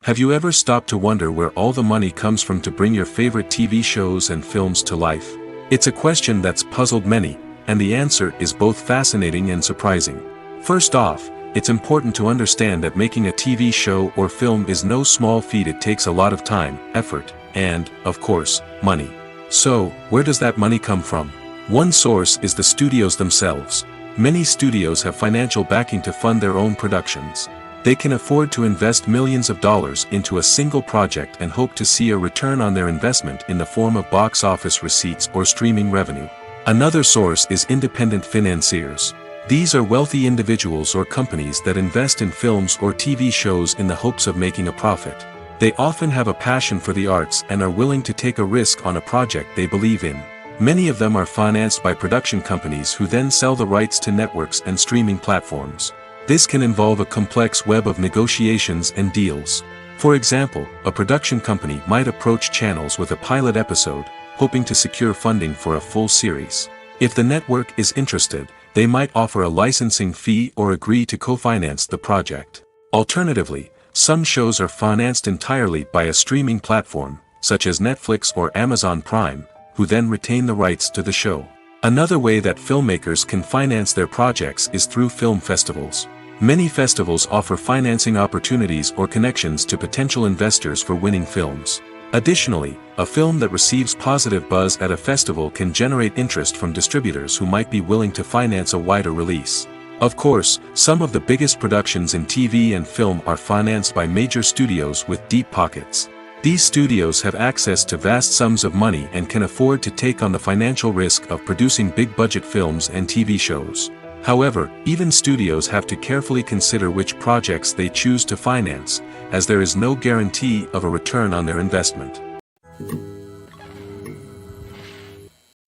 Have you ever stopped to wonder where all the money comes from to bring your favorite TV shows and films to life? It's a question that's puzzled many, and the answer is both fascinating and surprising. First off, it's important to understand that making a TV show or film is no small feat. It takes a lot of time, effort, and, of course, money. So, where does that money come from? One source is the studios themselves. Many studios have financial backing to fund their own productions. They can afford to invest millions of dollars into a single project and hope to see a return on their investment in the form of box office receipts or streaming revenue. Another source is independent financiers. These are wealthy individuals or companies that invest in films or TV shows in the hopes of making a profit. They often have a passion for the arts and are willing to take a risk on a project they believe in. Many of them are financed by production companies who then sell the rights to networks and streaming platforms. This can involve a complex web of negotiations and deals. For example, a production company might approach channels with a pilot episode, hoping to secure funding for a full series. If the network is interested, they might offer a licensing fee or agree to co-finance the project. Alternatively, some shows are financed entirely by a streaming platform, such as Netflix or Amazon Prime, who then retain the rights to the show. Another way that filmmakers can finance their projects is through film festivals. Many festivals offer financing opportunities or connections to potential investors for winning films. Additionally, a film that receives positive buzz at a festival can generate interest from distributors who might be willing to finance a wider release. Of course, some of the biggest productions in TV and film are financed by major studios with deep pockets. These studios have access to vast sums of money and can afford to take on the financial risk of producing big-budget films and TV shows. However, even studios have to carefully consider which projects they choose to finance, as there is no guarantee of a return on their investment.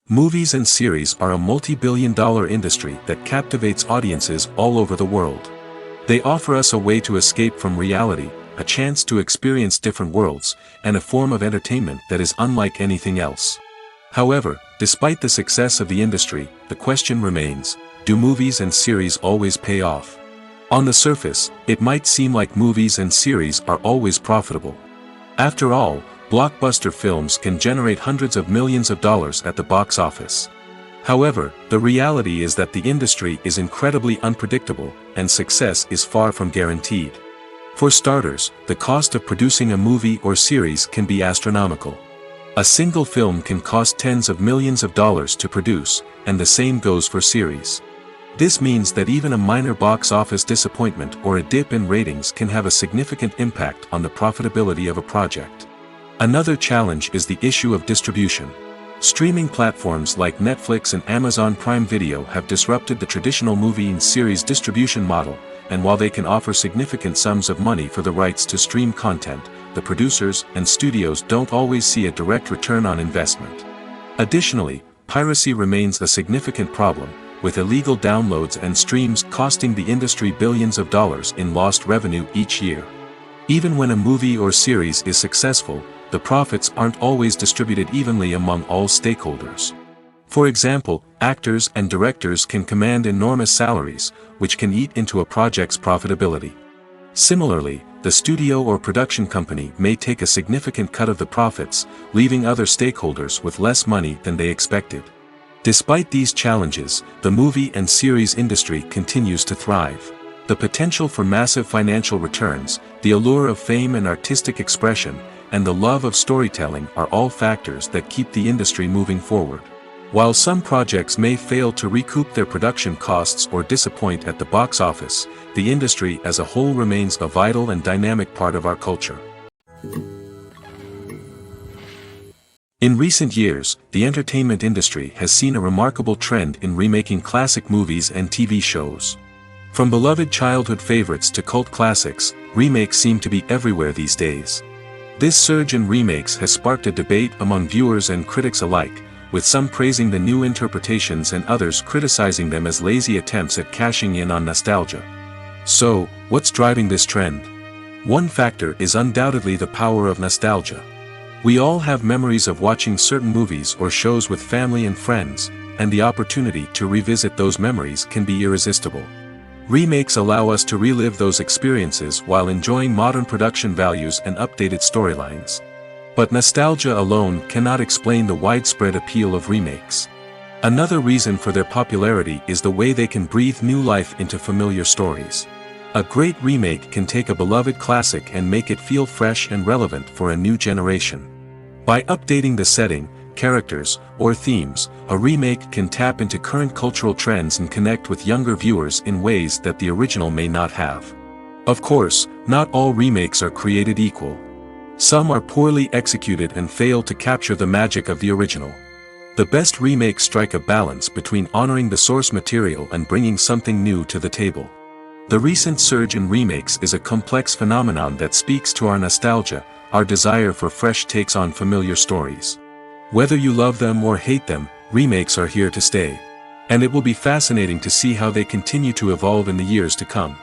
Movies and series are a multi-billion-dollar industry that captivates audiences all over the world. They offer us a way to escape from reality, a chance to experience different worlds, and a form of entertainment that is unlike anything else. However, despite the success of the industry, the question remains, do movies and series always pay off? On the surface, it might seem like movies and series are always profitable. After all, blockbuster films can generate hundreds of millions of dollars at the box office. However, the reality is that the industry is incredibly unpredictable, and success is far from guaranteed. For starters, the cost of producing a movie or series can be astronomical. A single film can cost tens of millions of dollars to produce, and the same goes for series. This means that even a minor box office disappointment or a dip in ratings can have a significant impact on the profitability of a project. Another challenge is the issue of distribution. Streaming platforms like Netflix and Amazon Prime Video have disrupted the traditional movie and series distribution model, and while they can offer significant sums of money for the rights to stream content, the producers and studios don't always see a direct return on investment. Additionally, piracy remains a significant problem, with illegal downloads and streams costing the industry billions of dollars in lost revenue each year. Even when a movie or series is successful, the profits aren't always distributed evenly among all stakeholders. For example, actors and directors can command enormous salaries, which can eat into a project's profitability. Similarly, the studio or production company may take a significant cut of the profits, leaving other stakeholders with less money than they expected. Despite these challenges, the movie and series industry continues to thrive. The potential for massive financial returns, the allure of fame and artistic expression, and the love of storytelling are all factors that keep the industry moving forward. While some projects may fail to recoup their production costs or disappoint at the box office, the industry as a whole remains a vital and dynamic part of our culture. In recent years, the entertainment industry has seen a remarkable trend in remaking classic movies and TV shows. From beloved childhood favorites to cult classics, remakes seem to be everywhere these days. This surge in remakes has sparked a debate among viewers and critics alike, with some praising the new interpretations and others criticizing them as lazy attempts at cashing in on nostalgia. So, what's driving this trend? One factor is undoubtedly the power of nostalgia. We all have memories of watching certain movies or shows with family and friends, and the opportunity to revisit those memories can be irresistible. Remakes allow us to relive those experiences while enjoying modern production values and updated storylines. But nostalgia alone cannot explain the widespread appeal of remakes. Another reason for their popularity is the way they can breathe new life into familiar stories. A great remake can take a beloved classic and make it feel fresh and relevant for a new generation. By updating the setting, characters, or themes, a remake can tap into current cultural trends and connect with younger viewers in ways that the original may not have. Of course, not all remakes are created equal. Some are poorly executed and fail to capture the magic of the original. The best remakes strike a balance between honoring the source material and bringing something new to the table. The recent surge in remakes is a complex phenomenon that speaks to our nostalgia, our desire for fresh takes on familiar stories. Whether you love them or hate them, remakes are here to stay. And it will be fascinating to see how they continue to evolve in the years to come.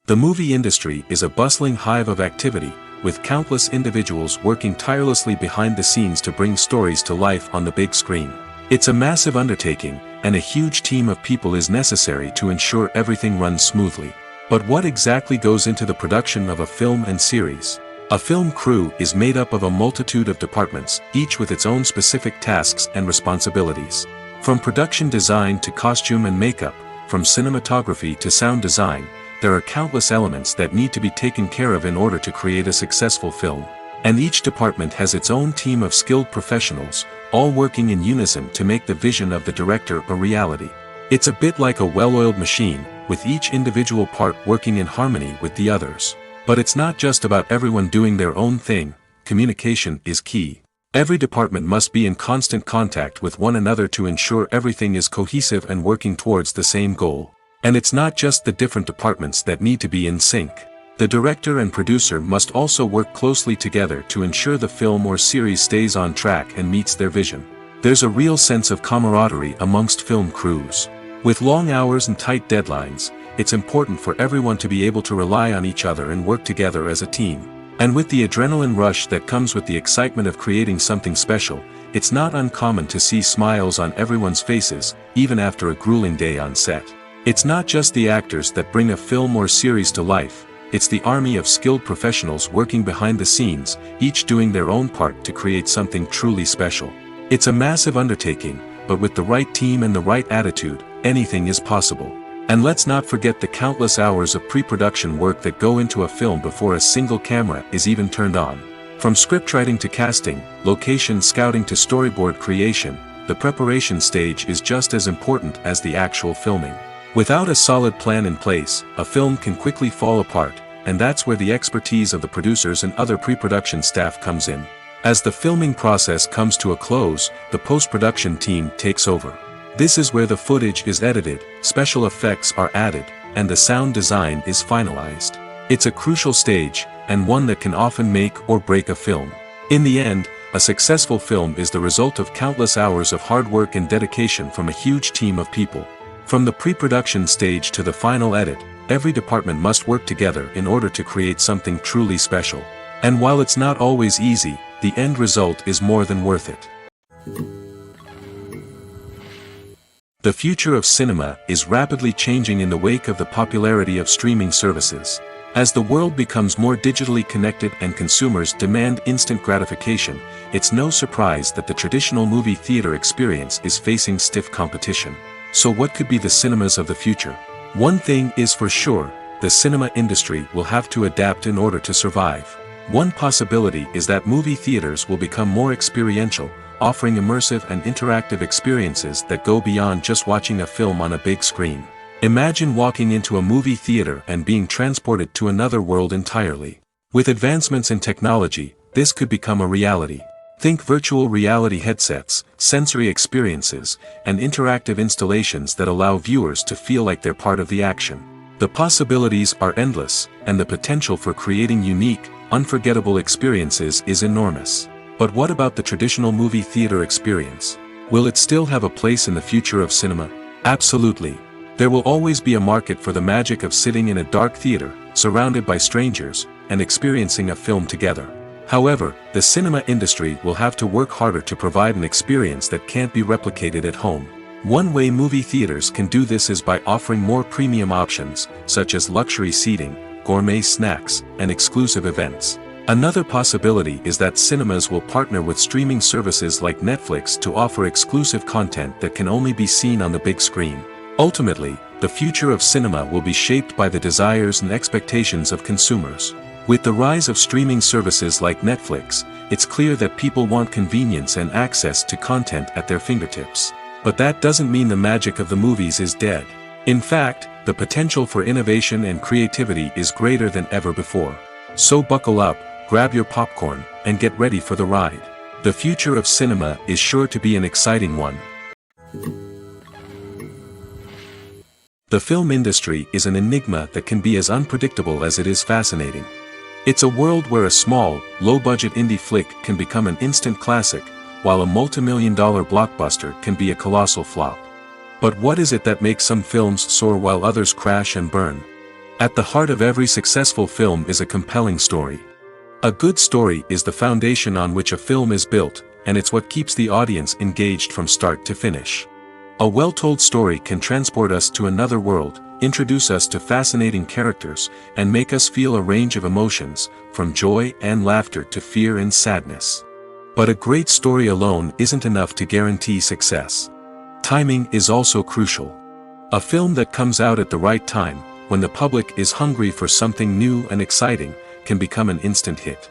The movie industry is a bustling hive of activity, with countless individuals working tirelessly behind the scenes to bring stories to life on the big screen. It's a massive undertaking, and a huge team of people is necessary to ensure everything runs smoothly. But what exactly goes into the production of a film and series? A film crew is made up of a multitude of departments, each with its own specific tasks and responsibilities. From production design to costume and makeup, from cinematography to sound design, there are countless elements that need to be taken care of in order to create a successful film. And each department has its own team of skilled professionals, all working in unison to make the vision of the director a reality. It's a bit like a well-oiled machine, with each individual part working in harmony with the others. But it's not just about everyone doing their own thing. Communication is key. Every department must be in constant contact with one another to ensure everything is cohesive and working towards the same goal. And it's not just the different departments that need to be in sync. The director and producer must also work closely together to ensure the film or series stays on track and meets their vision. There's a real sense of camaraderie amongst film crews. With long hours and tight deadlines, it's important for everyone to be able to rely on each other and work together as a team. And with the adrenaline rush that comes with the excitement of creating something special, it's not uncommon to see smiles on everyone's faces, even after a grueling day on set. It's not just the actors that bring a film or series to life, it's the army of skilled professionals working behind the scenes, each doing their own part to create something truly special. It's a massive undertaking, but with the right team and the right attitude, anything is possible. And let's not forget the countless hours of pre-production work that go into a film before a single camera is even turned on. From scriptwriting to casting, location scouting to storyboard creation, the preparation stage is just as important as the actual filming. Without a solid plan in place, a film can quickly fall apart, and that's where the expertise of the producers and other pre-production staff comes in. As the filming process comes to a close, the post-production team takes over. This is where the footage is edited, special effects are added, and the sound design is finalized. It's a crucial stage, and one that can often make or break a film. In the end, a successful film is the result of countless hours of hard work and dedication from a huge team of people. From the pre-production stage to the final edit, every department must work together in order to create something truly special. And while it's not always easy, the end result is more than worth it. The future of cinema is rapidly changing in the wake of the popularity of streaming services. As the world becomes more digitally connected and consumers demand instant gratification, it's no surprise that the traditional movie theater experience is facing stiff competition. So what could be the cinemas of the future? One thing is for sure, the cinema industry will have to adapt in order to survive. One possibility is that movie theaters will become more experiential, offering immersive and interactive experiences that go beyond just watching a film on a big screen. Imagine walking into a movie theater and being transported to another world entirely. With advancements in technology, this could become a reality. Think virtual reality headsets, sensory experiences, and interactive installations that allow viewers to feel like they're part of the action. The possibilities are endless, and the potential for creating unique, unforgettable experiences is enormous. But what about the traditional movie theater experience? Will it still have a place in the future of cinema? Absolutely. There will always be a market for the magic of sitting in a dark theater, surrounded by strangers, and experiencing a film together. However, the cinema industry will have to work harder to provide an experience that can't be replicated at home. One way movie theaters can do this is by offering more premium options, such as luxury seating, gourmet snacks, and exclusive events. Another possibility is that cinemas will partner with streaming services like Netflix to offer exclusive content that can only be seen on the big screen. Ultimately, the future of cinema will be shaped by the desires and expectations of consumers. With the rise of streaming services like Netflix, it's clear that people want convenience and access to content at their fingertips. But that doesn't mean the magic of the movies is dead. In fact, the potential for innovation and creativity is greater than ever before. So buckle up, grab your popcorn, and get ready for the ride. The future of cinema is sure to be an exciting one. The film industry is an enigma that can be as unpredictable as it is fascinating. It's a world where a small, low-budget indie flick can become an instant classic, while a multi-million-dollar blockbuster can be a colossal flop. But what is it that makes some films soar while others crash and burn? At the heart of every successful film is a compelling story. A good story is the foundation on which a film is built, and it's what keeps the audience engaged from start to finish. A well-told story can transport us to another world, introduce us to fascinating characters, and make us feel a range of emotions, from joy and laughter to fear and sadness. But a great story alone isn't enough to guarantee success. Timing is also crucial. A film that comes out at the right time, when the public is hungry for something new and exciting, can become an instant hit.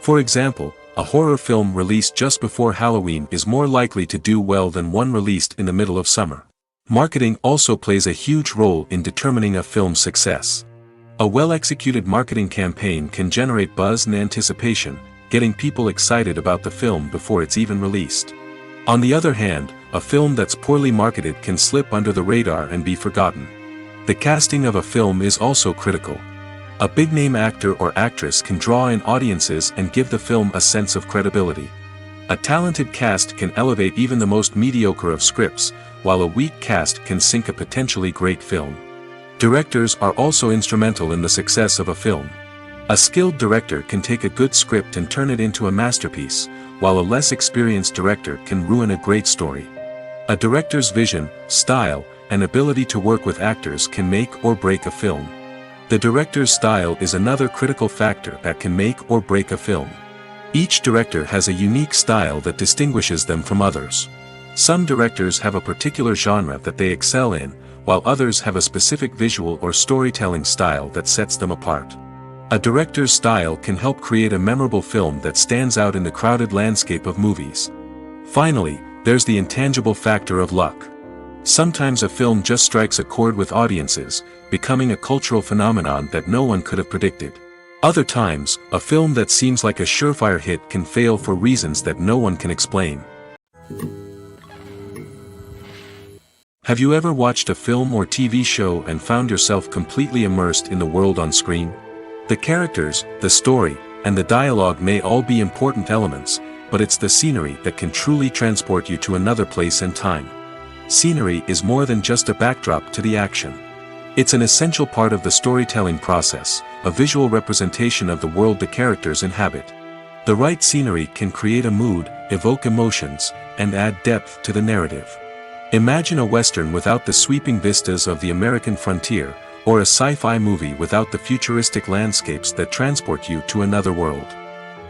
For example, a horror film released just before Halloween is more likely to do well than one released in the middle of summer. Marketing also plays a huge role in determining a film's success. A well-executed marketing campaign can generate buzz and anticipation, getting people excited about the film before it's even released. On the other hand, a film that's poorly marketed can slip under the radar and be forgotten. The casting of a film is also critical. A big-name actor or actress can draw in audiences and give the film a sense of credibility. A talented cast can elevate even the most mediocre of scripts, while a weak cast can sink a potentially great film. Directors are also instrumental in the success of a film. A skilled director can take a good script and turn it into a masterpiece, while a less experienced director can ruin a great story. A director's vision, style, and ability to work with actors can make or break a film. The director's style is another critical factor that can make or break a film. Each director has a unique style that distinguishes them from others. Some directors have a particular genre that they excel in, while others have a specific visual or storytelling style that sets them apart. A director's style can help create a memorable film that stands out in the crowded landscape of movies. Finally, there's the intangible factor of luck. Sometimes a film just strikes a chord with audiences, becoming a cultural phenomenon that no one could have predicted. Other times, a film that seems like a surefire hit can fail for reasons that no one can explain. Have you ever watched a film or TV show and found yourself completely immersed in the world on screen? The characters, the story, and the dialogue may all be important elements, but it's the scenery that can truly transport you to another place and time. Scenery is more than just a backdrop to the action. It's an essential part of the storytelling process, a visual representation of the world the characters inhabit. The right scenery can create a mood, evoke emotions, and add depth to the narrative. Imagine a Western without the sweeping vistas of the American frontier, or a sci-fi movie without the futuristic landscapes that transport you to another world.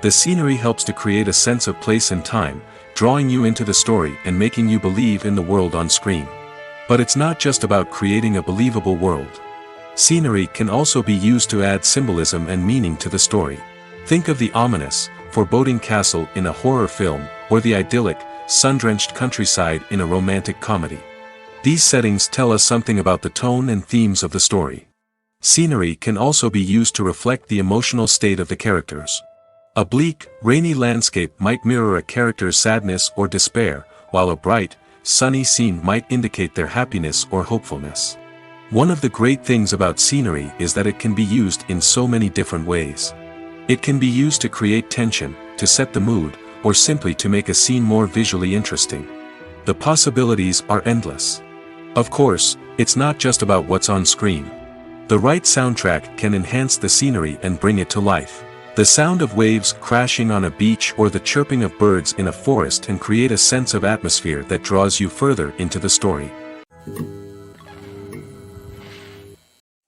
The scenery helps to create a sense of place and time, drawing you into the story and making you believe in the world on screen. But it's not just about creating a believable world. Scenery can also be used to add symbolism and meaning to the story. Think of the ominous, foreboding castle in a horror film, or the idyllic, sun-drenched countryside in a romantic comedy. These settings tell us something about the tone and themes of the story. Scenery can also be used to reflect the emotional state of the characters. A bleak, rainy landscape might mirror a character's sadness or despair, while a bright, sunny scene might indicate their happiness or hopefulness. One of the great things about scenery is that it can be used in so many different ways. It can be used to create tension, to set the mood, or simply to make a scene more visually interesting. The possibilities are endless. Of course, it's not just about what's on screen. The right soundtrack can enhance the scenery and bring it to life. The sound of waves crashing on a beach or the chirping of birds in a forest can create a sense of atmosphere that draws you further into the story.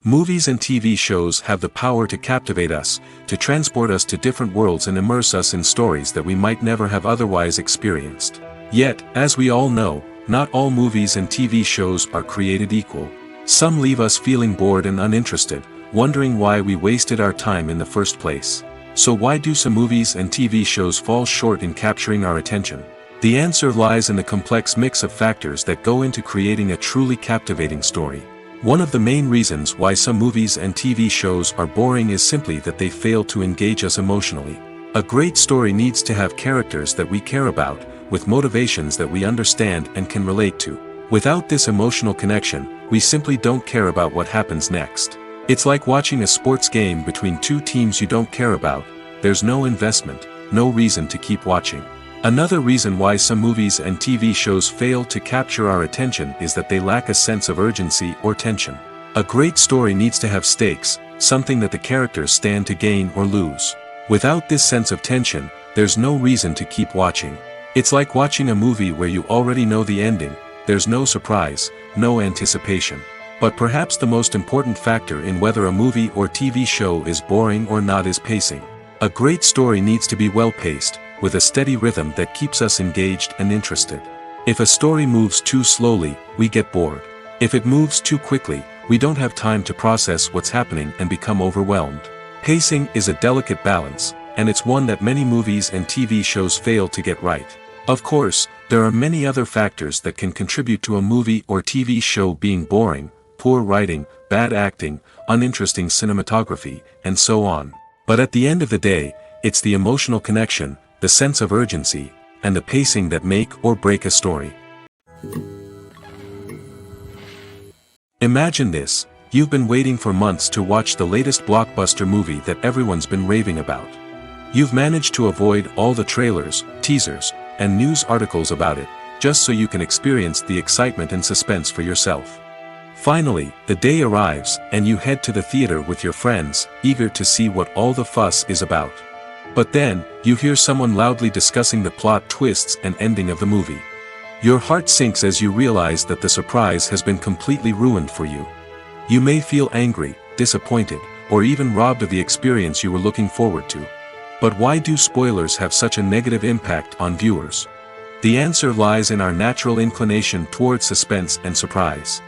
Movies and TV shows have the power to captivate us, to transport us to different worlds and immerse us in stories that we might never have otherwise experienced. Yet, as we all know, not all movies and TV shows are created equal. Some leave us feeling bored and uninterested, wondering why we wasted our time in the first place. So why do some movies and TV shows fall short in capturing our attention? The answer lies in the complex mix of factors that go into creating a truly captivating story. One of the main reasons why some movies and TV shows are boring is simply that they fail to engage us emotionally. A great story needs to have characters that we care about, with motivations that we understand and can relate to. Without this emotional connection, we simply don't care about what happens next. It's like watching a sports game between two teams you don't care about. There's no investment, no reason to keep watching. Another reason why some movies and TV shows fail to capture our attention is that they lack a sense of urgency or tension. A great story needs to have stakes, something that the characters stand to gain or lose. Without this sense of tension, there's no reason to keep watching. It's like watching a movie where you already know the ending. There's no surprise, no anticipation. But perhaps the most important factor in whether a movie or TV show is boring or not is pacing. A great story needs to be well-paced, with a steady rhythm that keeps us engaged and interested. If a story moves too slowly, we get bored. If it moves too quickly, we don't have time to process what's happening and become overwhelmed. Pacing is a delicate balance, and it's one that many movies and TV shows fail to get right. Of course, there are many other factors that can contribute to a movie or TV show being boring: poor writing, bad acting, uninteresting cinematography, and so on. But at the end of the day, it's the emotional connection, the sense of urgency, and the pacing that make or break a story. Imagine this: you've been waiting for months to watch the latest blockbuster movie that everyone's been raving about. You've managed to avoid all the trailers, teasers, and news articles about it, just so you can experience the excitement and suspense for yourself. Finally, the day arrives, and you head to the theater with your friends, eager to see what all the fuss is about. But then, you hear someone loudly discussing the plot twists and ending of the movie. Your heart sinks as you realize that the surprise has been completely ruined for you. You may feel angry, disappointed, or even robbed of the experience you were looking forward to. But why do spoilers have such a negative impact on viewers? The answer lies in our natural inclination toward suspense and surprise.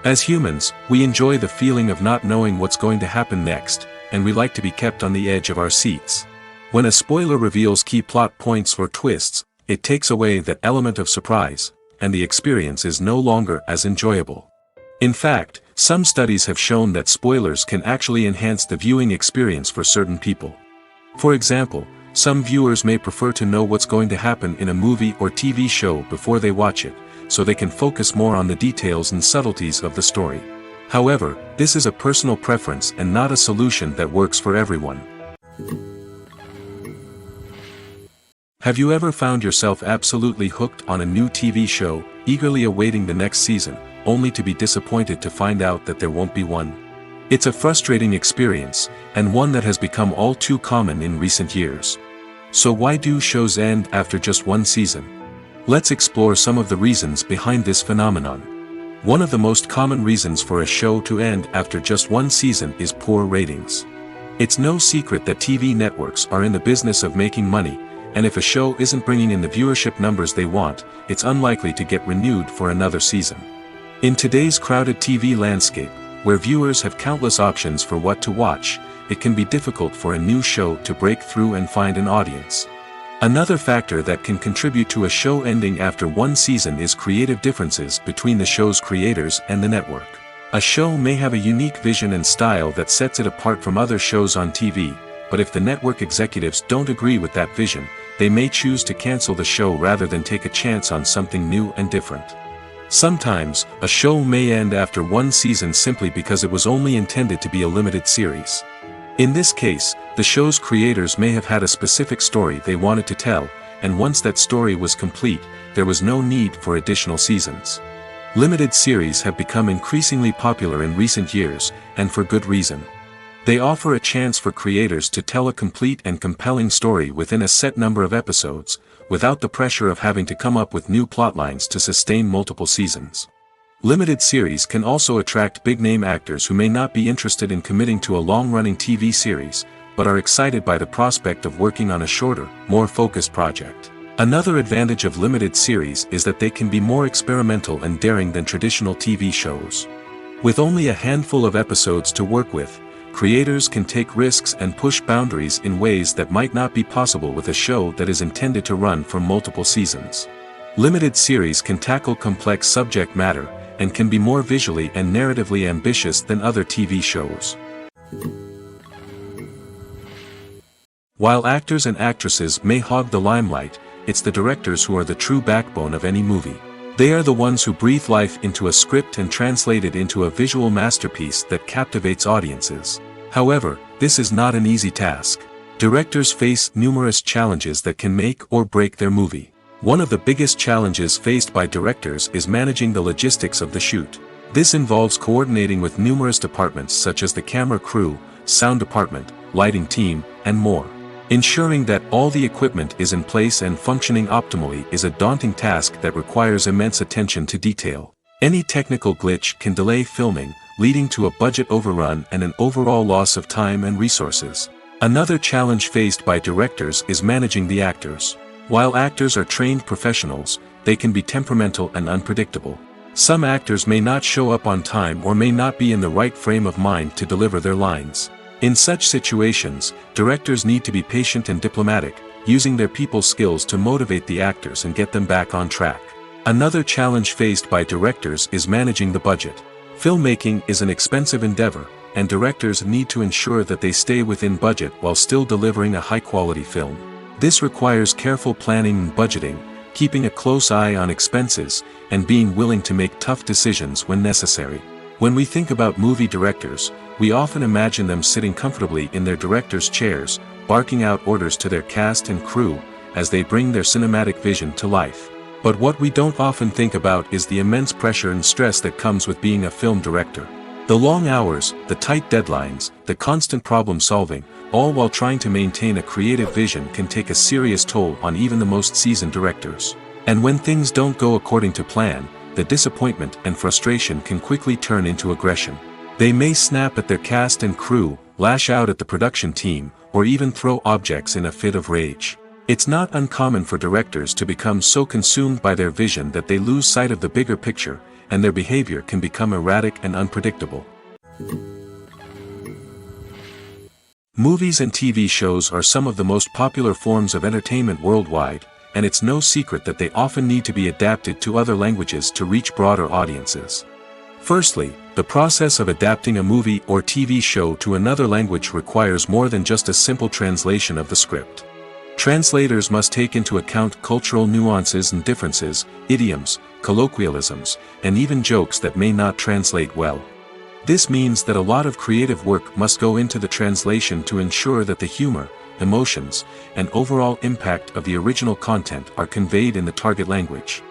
As humans, we enjoy the feeling of not knowing what's going to happen next, and we like to be kept on the edge of our seats. When a spoiler reveals key plot points or twists, it takes away that element of surprise, and the experience is no longer as enjoyable. In fact, some studies have shown that spoilers can actually enhance the viewing experience for certain people. For example, some viewers may prefer to know what's going to happen in a movie or TV show before they watch it, so they can focus more on the details and subtleties of the story. However, this is a personal preference and not a solution that works for everyone. Have you ever found yourself absolutely hooked on a new TV show, eagerly awaiting the next season, only to be disappointed to find out that there won't be one? It's a frustrating experience, and one that has become all too common in recent years. So why do shows end after just one season? Let's explore some of the reasons behind this phenomenon. One of the most common reasons for a show to end after just one season is poor ratings. It's no secret that TV networks are in the business of making money, and if a show isn't bringing in the viewership numbers they want, it's unlikely to get renewed for another season. In today's crowded TV landscape, Where viewers have countless options for what to watch, it can be difficult for a new show to break through and find an audience. Another factor that can contribute to a show ending after one season is creative differences between the show's creators and the network. A show may have a unique vision and style that sets it apart from other shows on TV, but if the network executives don't agree with that vision, they may choose to cancel the show rather than take a chance on something new and different. Sometimes, a show may end after one season simply because it was only intended to be a limited series. In this case, the show's creators may have had a specific story they wanted to tell, and once that story was complete, there was no need for additional seasons. Limited series have become increasingly popular in recent years, and for good reason. They offer a chance for creators to tell a complete and compelling story within a set number of episodes, without the pressure of having to come up with new plotlines to sustain multiple seasons. Limited series can also attract big-name actors who may not be interested in committing to a long-running TV series, but are excited by the prospect of working on a shorter, more focused project. Another advantage of limited series is that they can be more experimental and daring than traditional TV shows. With only a handful of episodes to work with, creators can take risks and push boundaries in ways that might not be possible with a show that is intended to run for multiple seasons. Limited series can tackle complex subject matter, and can be more visually and narratively ambitious than other TV shows. While actors and actresses may hog the limelight, it's the directors who are the true backbone of any movie. They are the ones who breathe life into a script and translate it into a visual masterpiece that captivates audiences. However, this is not an easy task. Directors face numerous challenges that can make or break their movie. One of the biggest challenges faced by directors is managing the logistics of the shoot. This involves coordinating with numerous departments such as the camera crew, sound department, lighting team, and more. Ensuring that all the equipment is in place and functioning optimally is a daunting task that requires immense attention to detail. Any technical glitch can delay filming, leading to a budget overrun and an overall loss of time and resources. Another challenge faced by directors is managing the actors. While actors are trained professionals, they can be temperamental and unpredictable. Some actors may not show up on time or may not be in the right frame of mind to deliver their lines. In such situations, directors need to be patient and diplomatic, using their people skills to motivate the actors and get them back on track. Another challenge faced by directors is managing the budget. Filmmaking is an expensive endeavor, and directors need to ensure that they stay within budget while still delivering a high-quality film. This requires careful planning and budgeting, keeping a close eye on expenses, and being willing to make tough decisions when necessary. When we think about movie directors, we often imagine them sitting comfortably in their director's chairs, barking out orders to their cast and crew, as they bring their cinematic vision to life. But what we don't often think about is the immense pressure and stress that comes with being a film director. The long hours, the tight deadlines, the constant problem solving, all while trying to maintain a creative vision can take a serious toll on even the most seasoned directors. And when things don't go according to plan, the disappointment and frustration can quickly turn into aggression. They may snap at their cast and crew, lash out at the production team, or even throw objects in a fit of rage. It's not uncommon for directors to become so consumed by their vision that they lose sight of the bigger picture, and their behavior can become erratic and unpredictable. Movies and TV shows are some of the most popular forms of entertainment worldwide, and it's no secret that they often need to be adapted to other languages to reach broader audiences. Firstly, the process of adapting a movie or TV show to another language requires more than just a simple translation of the script. Translators must take into account cultural nuances and differences, idioms, colloquialisms, and even jokes that may not translate well. This means that a lot of creative work must go into the translation to ensure that the humor, emotions, and overall impact of the original content are conveyed in the target language.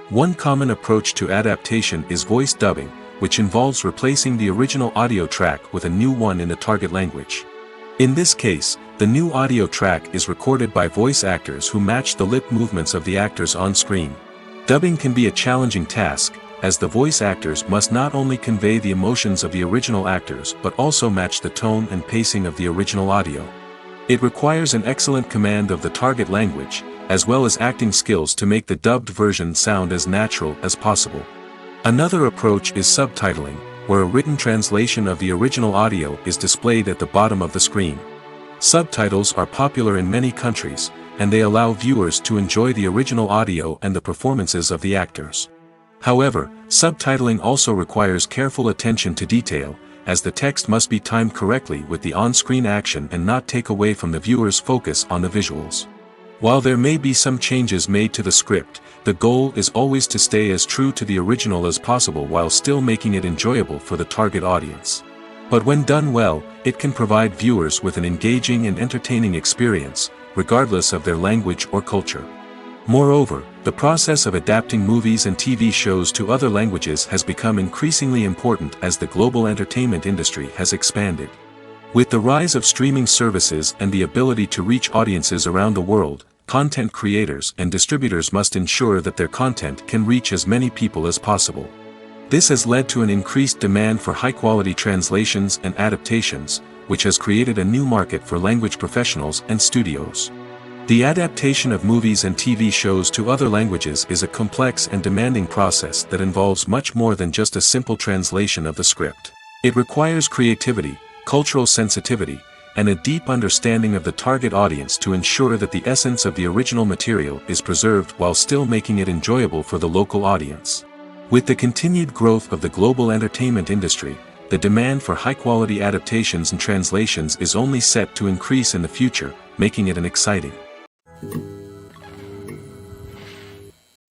One common approach to adaptation is voice dubbing, which involves replacing the original audio track with a new one in the target language. In this case, the new audio track is recorded by voice actors who match the lip movements of the actors on screen. Dubbing can be a challenging task, as the voice actors must not only convey the emotions of the original actors but also match the tone and pacing of the original audio. It requires an excellent command of the target language, as well as acting skills to make the dubbed version sound as natural as possible. Another approach is subtitling, where a written translation of the original audio is displayed at the bottom of the screen. Subtitles are popular in many countries, and they allow viewers to enjoy the original audio and the performances of the actors. However, subtitling also requires careful attention to detail, as the text must be timed correctly with the on-screen action and not take away from the viewer's focus on the visuals. While there may be some changes made to the script, the goal is always to stay as true to the original as possible while still making it enjoyable for the target audience. But when done well, it can provide viewers with an engaging and entertaining experience, regardless of their language or culture. Moreover, the process of adapting movies and TV shows to other languages has become increasingly important as the global entertainment industry has expanded. With the rise of streaming services and the ability to reach audiences around the world, content creators and distributors must ensure that their content can reach as many people as possible. This has led to an increased demand for high-quality translations and adaptations, which has created a new market for language professionals and studios. The adaptation of movies and TV shows to other languages is a complex and demanding process that involves much more than just a simple translation of the script. It requires creativity, cultural sensitivity, and a deep understanding of the target audience to ensure that the essence of the original material is preserved while still making it enjoyable for the local audience. With the continued growth of the global entertainment industry, the demand for high-quality adaptations and translations is only set to increase in the future, making it an exciting.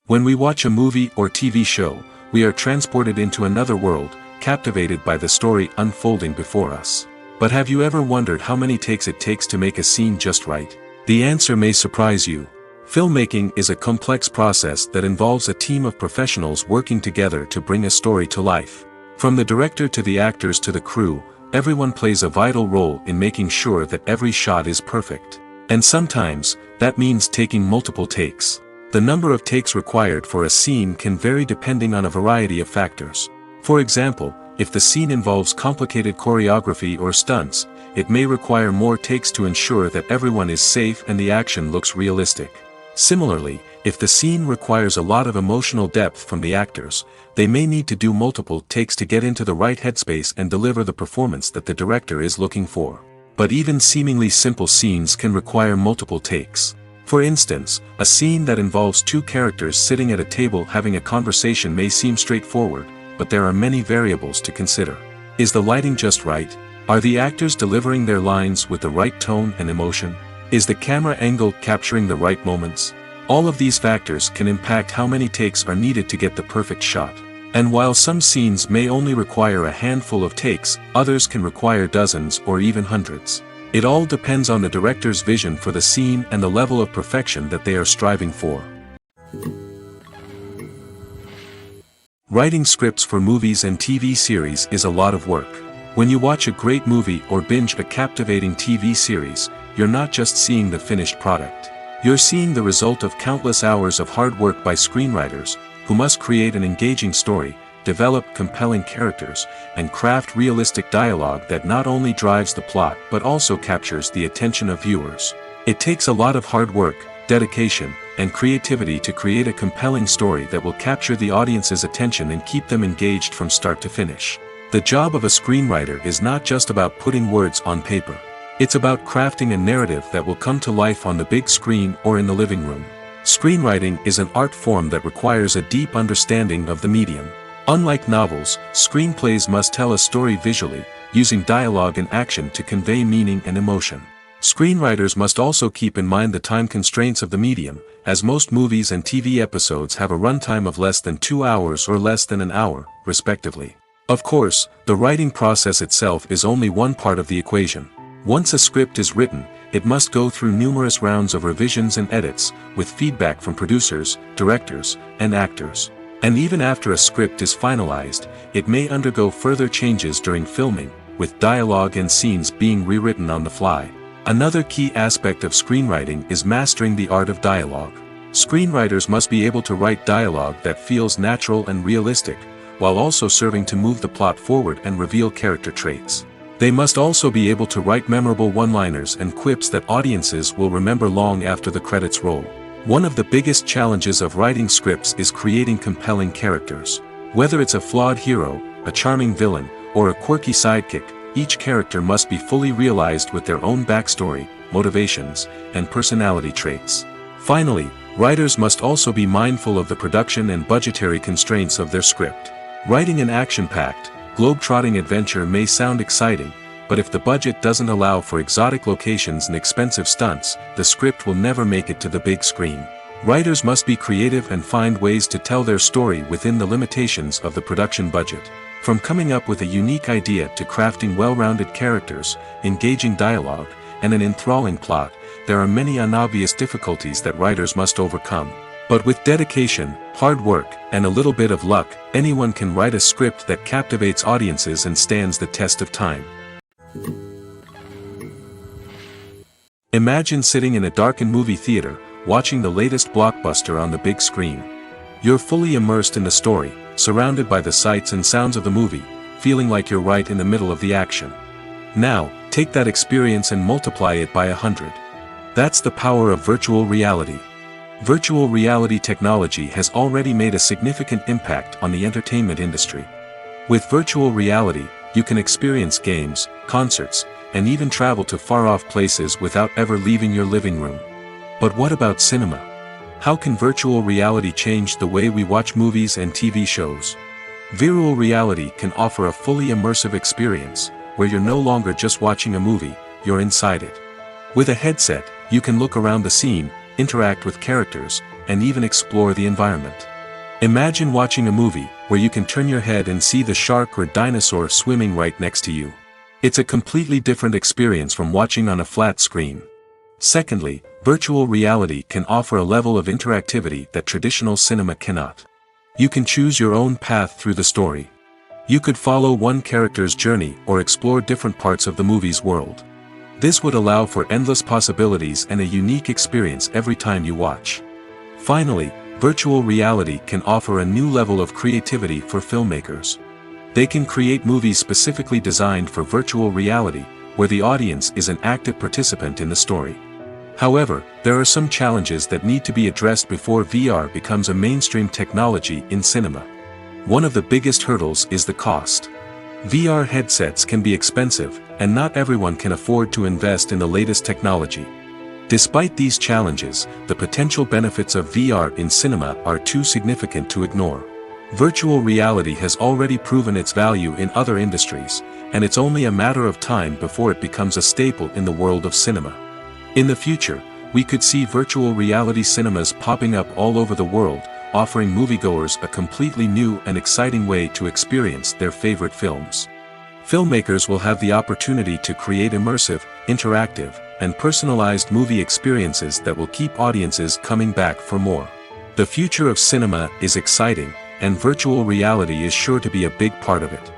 When we watch a movie or TV show, we are transported into another world, captivated by the story unfolding before us. But have you ever wondered how many takes it takes to make a scene just right? The answer may surprise you. Filmmaking is a complex process that involves a team of professionals working together to bring a story to life. From the director to the actors to the crew, everyone plays a vital role in making sure that every shot is perfect. And sometimes, that means taking multiple takes. The number of takes required for a scene can vary depending on a variety of factors. For example, if the scene involves complicated choreography or stunts, it may require more takes to ensure that everyone is safe and the action looks realistic. Similarly, if the scene requires a lot of emotional depth from the actors, they may need to do multiple takes to get into the right headspace and deliver the performance that the director is looking for. But even seemingly simple scenes can require multiple takes. For instance, a scene that involves two characters sitting at a table having a conversation may seem straightforward, but there are many variables to consider. Is the lighting just right? Are the actors delivering their lines with the right tone and emotion? Is the camera angle capturing the right moments? All of these factors can impact how many takes are needed to get the perfect shot. And while some scenes may only require a handful of takes, others can require dozens or even hundreds. It all depends on the director's vision for the scene and the level of perfection that they are striving for. Writing scripts for movies and TV series is a lot of work. When you watch a great movie or binge a captivating TV series, you're not just seeing the finished product. You're seeing the result of countless hours of hard work by screenwriters, who must create an engaging story, develop compelling characters, and craft realistic dialogue that not only drives the plot but also captures the attention of viewers. It takes a lot of hard work, dedication, and creativity to create a compelling story that will capture the audience's attention and keep them engaged from start to finish. The job of a screenwriter is not just about putting words on paper. It's about crafting a narrative that will come to life on the big screen or in the living room. Screenwriting is an art form that requires a deep understanding of the medium. Unlike novels, screenplays must tell a story visually, using dialogue and action to convey meaning and emotion. Screenwriters must also keep in mind the time constraints of the medium, as most movies and TV episodes have a runtime of less than 2 hours or less than an hour, respectively. Of course, the writing process itself is only one part of the equation. Once a script is written, it must go through numerous rounds of revisions and edits, with feedback from producers, directors, and actors. And even after a script is finalized, it may undergo further changes during filming, with dialogue and scenes being rewritten on the fly. Another key aspect of screenwriting is mastering the art of dialogue. Screenwriters must be able to write dialogue that feels natural and realistic, while also serving to move the plot forward and reveal character traits. They must also be able to write memorable one-liners and quips that audiences will remember long after the credits roll. One of the biggest challenges of writing scripts is creating compelling characters. Whether it's a flawed hero, a charming villain, or a quirky sidekick, each character must be fully realized with their own backstory, motivations, and personality traits. Finally, writers must also be mindful of the production and budgetary constraints of their script. Writing an action-packed, globe-trotting adventure may sound exciting, but if the budget doesn't allow for exotic locations and expensive stunts, the script will never make it to the big screen. Writers must be creative and find ways to tell their story within the limitations of the production budget. From coming up with a unique idea to crafting well-rounded characters, engaging dialogue, and an enthralling plot, there are many unobvious difficulties that writers must overcome. But with dedication, hard work, and a little bit of luck, anyone can write a script that captivates audiences and stands the test of time. Imagine sitting in a darkened movie theater, watching the latest blockbuster on the big screen. You're fully immersed in the story, surrounded by the sights and sounds of the movie, feeling like you're right in the middle of the action. Now, take that experience and multiply it by 100. That's the power of virtual reality. Virtual reality technology has already made a significant impact on the entertainment industry. With virtual reality, you can experience games, concerts, and even travel to far-off places without ever leaving your living room. But what about cinema? How can virtual reality change the way we watch movies and TV shows? Virtual reality can offer a fully immersive experience, where you're no longer just watching a movie, you're inside it. With a headset, you can look around the scene, interact with characters, and even explore the environment. Imagine watching a movie, where you can turn your head and see the shark or dinosaur swimming right next to you. It's a completely different experience from watching on a flat screen. Secondly, virtual reality can offer a level of interactivity that traditional cinema cannot. You can choose your own path through the story. You could follow one character's journey or explore different parts of the movie's world. This would allow for endless possibilities and a unique experience every time you watch. Finally, virtual reality can offer a new level of creativity for filmmakers. They can create movies specifically designed for virtual reality, where the audience is an active participant in the story. However, there are some challenges that need to be addressed before VR becomes a mainstream technology in cinema. One of the biggest hurdles is the cost. VR headsets can be expensive, and not everyone can afford to invest in the latest technology. Despite these challenges, the potential benefits of VR in cinema are too significant to ignore. Virtual reality has already proven its value in other industries, and it's only a matter of time before it becomes a staple in the world of cinema. In the future, we could see virtual reality cinemas popping up all over the world, offering moviegoers a completely new and exciting way to experience their favorite films. Filmmakers will have the opportunity to create immersive, interactive, and personalized movie experiences that will keep audiences coming back for more. The future of cinema is exciting, and virtual reality is sure to be a big part of it.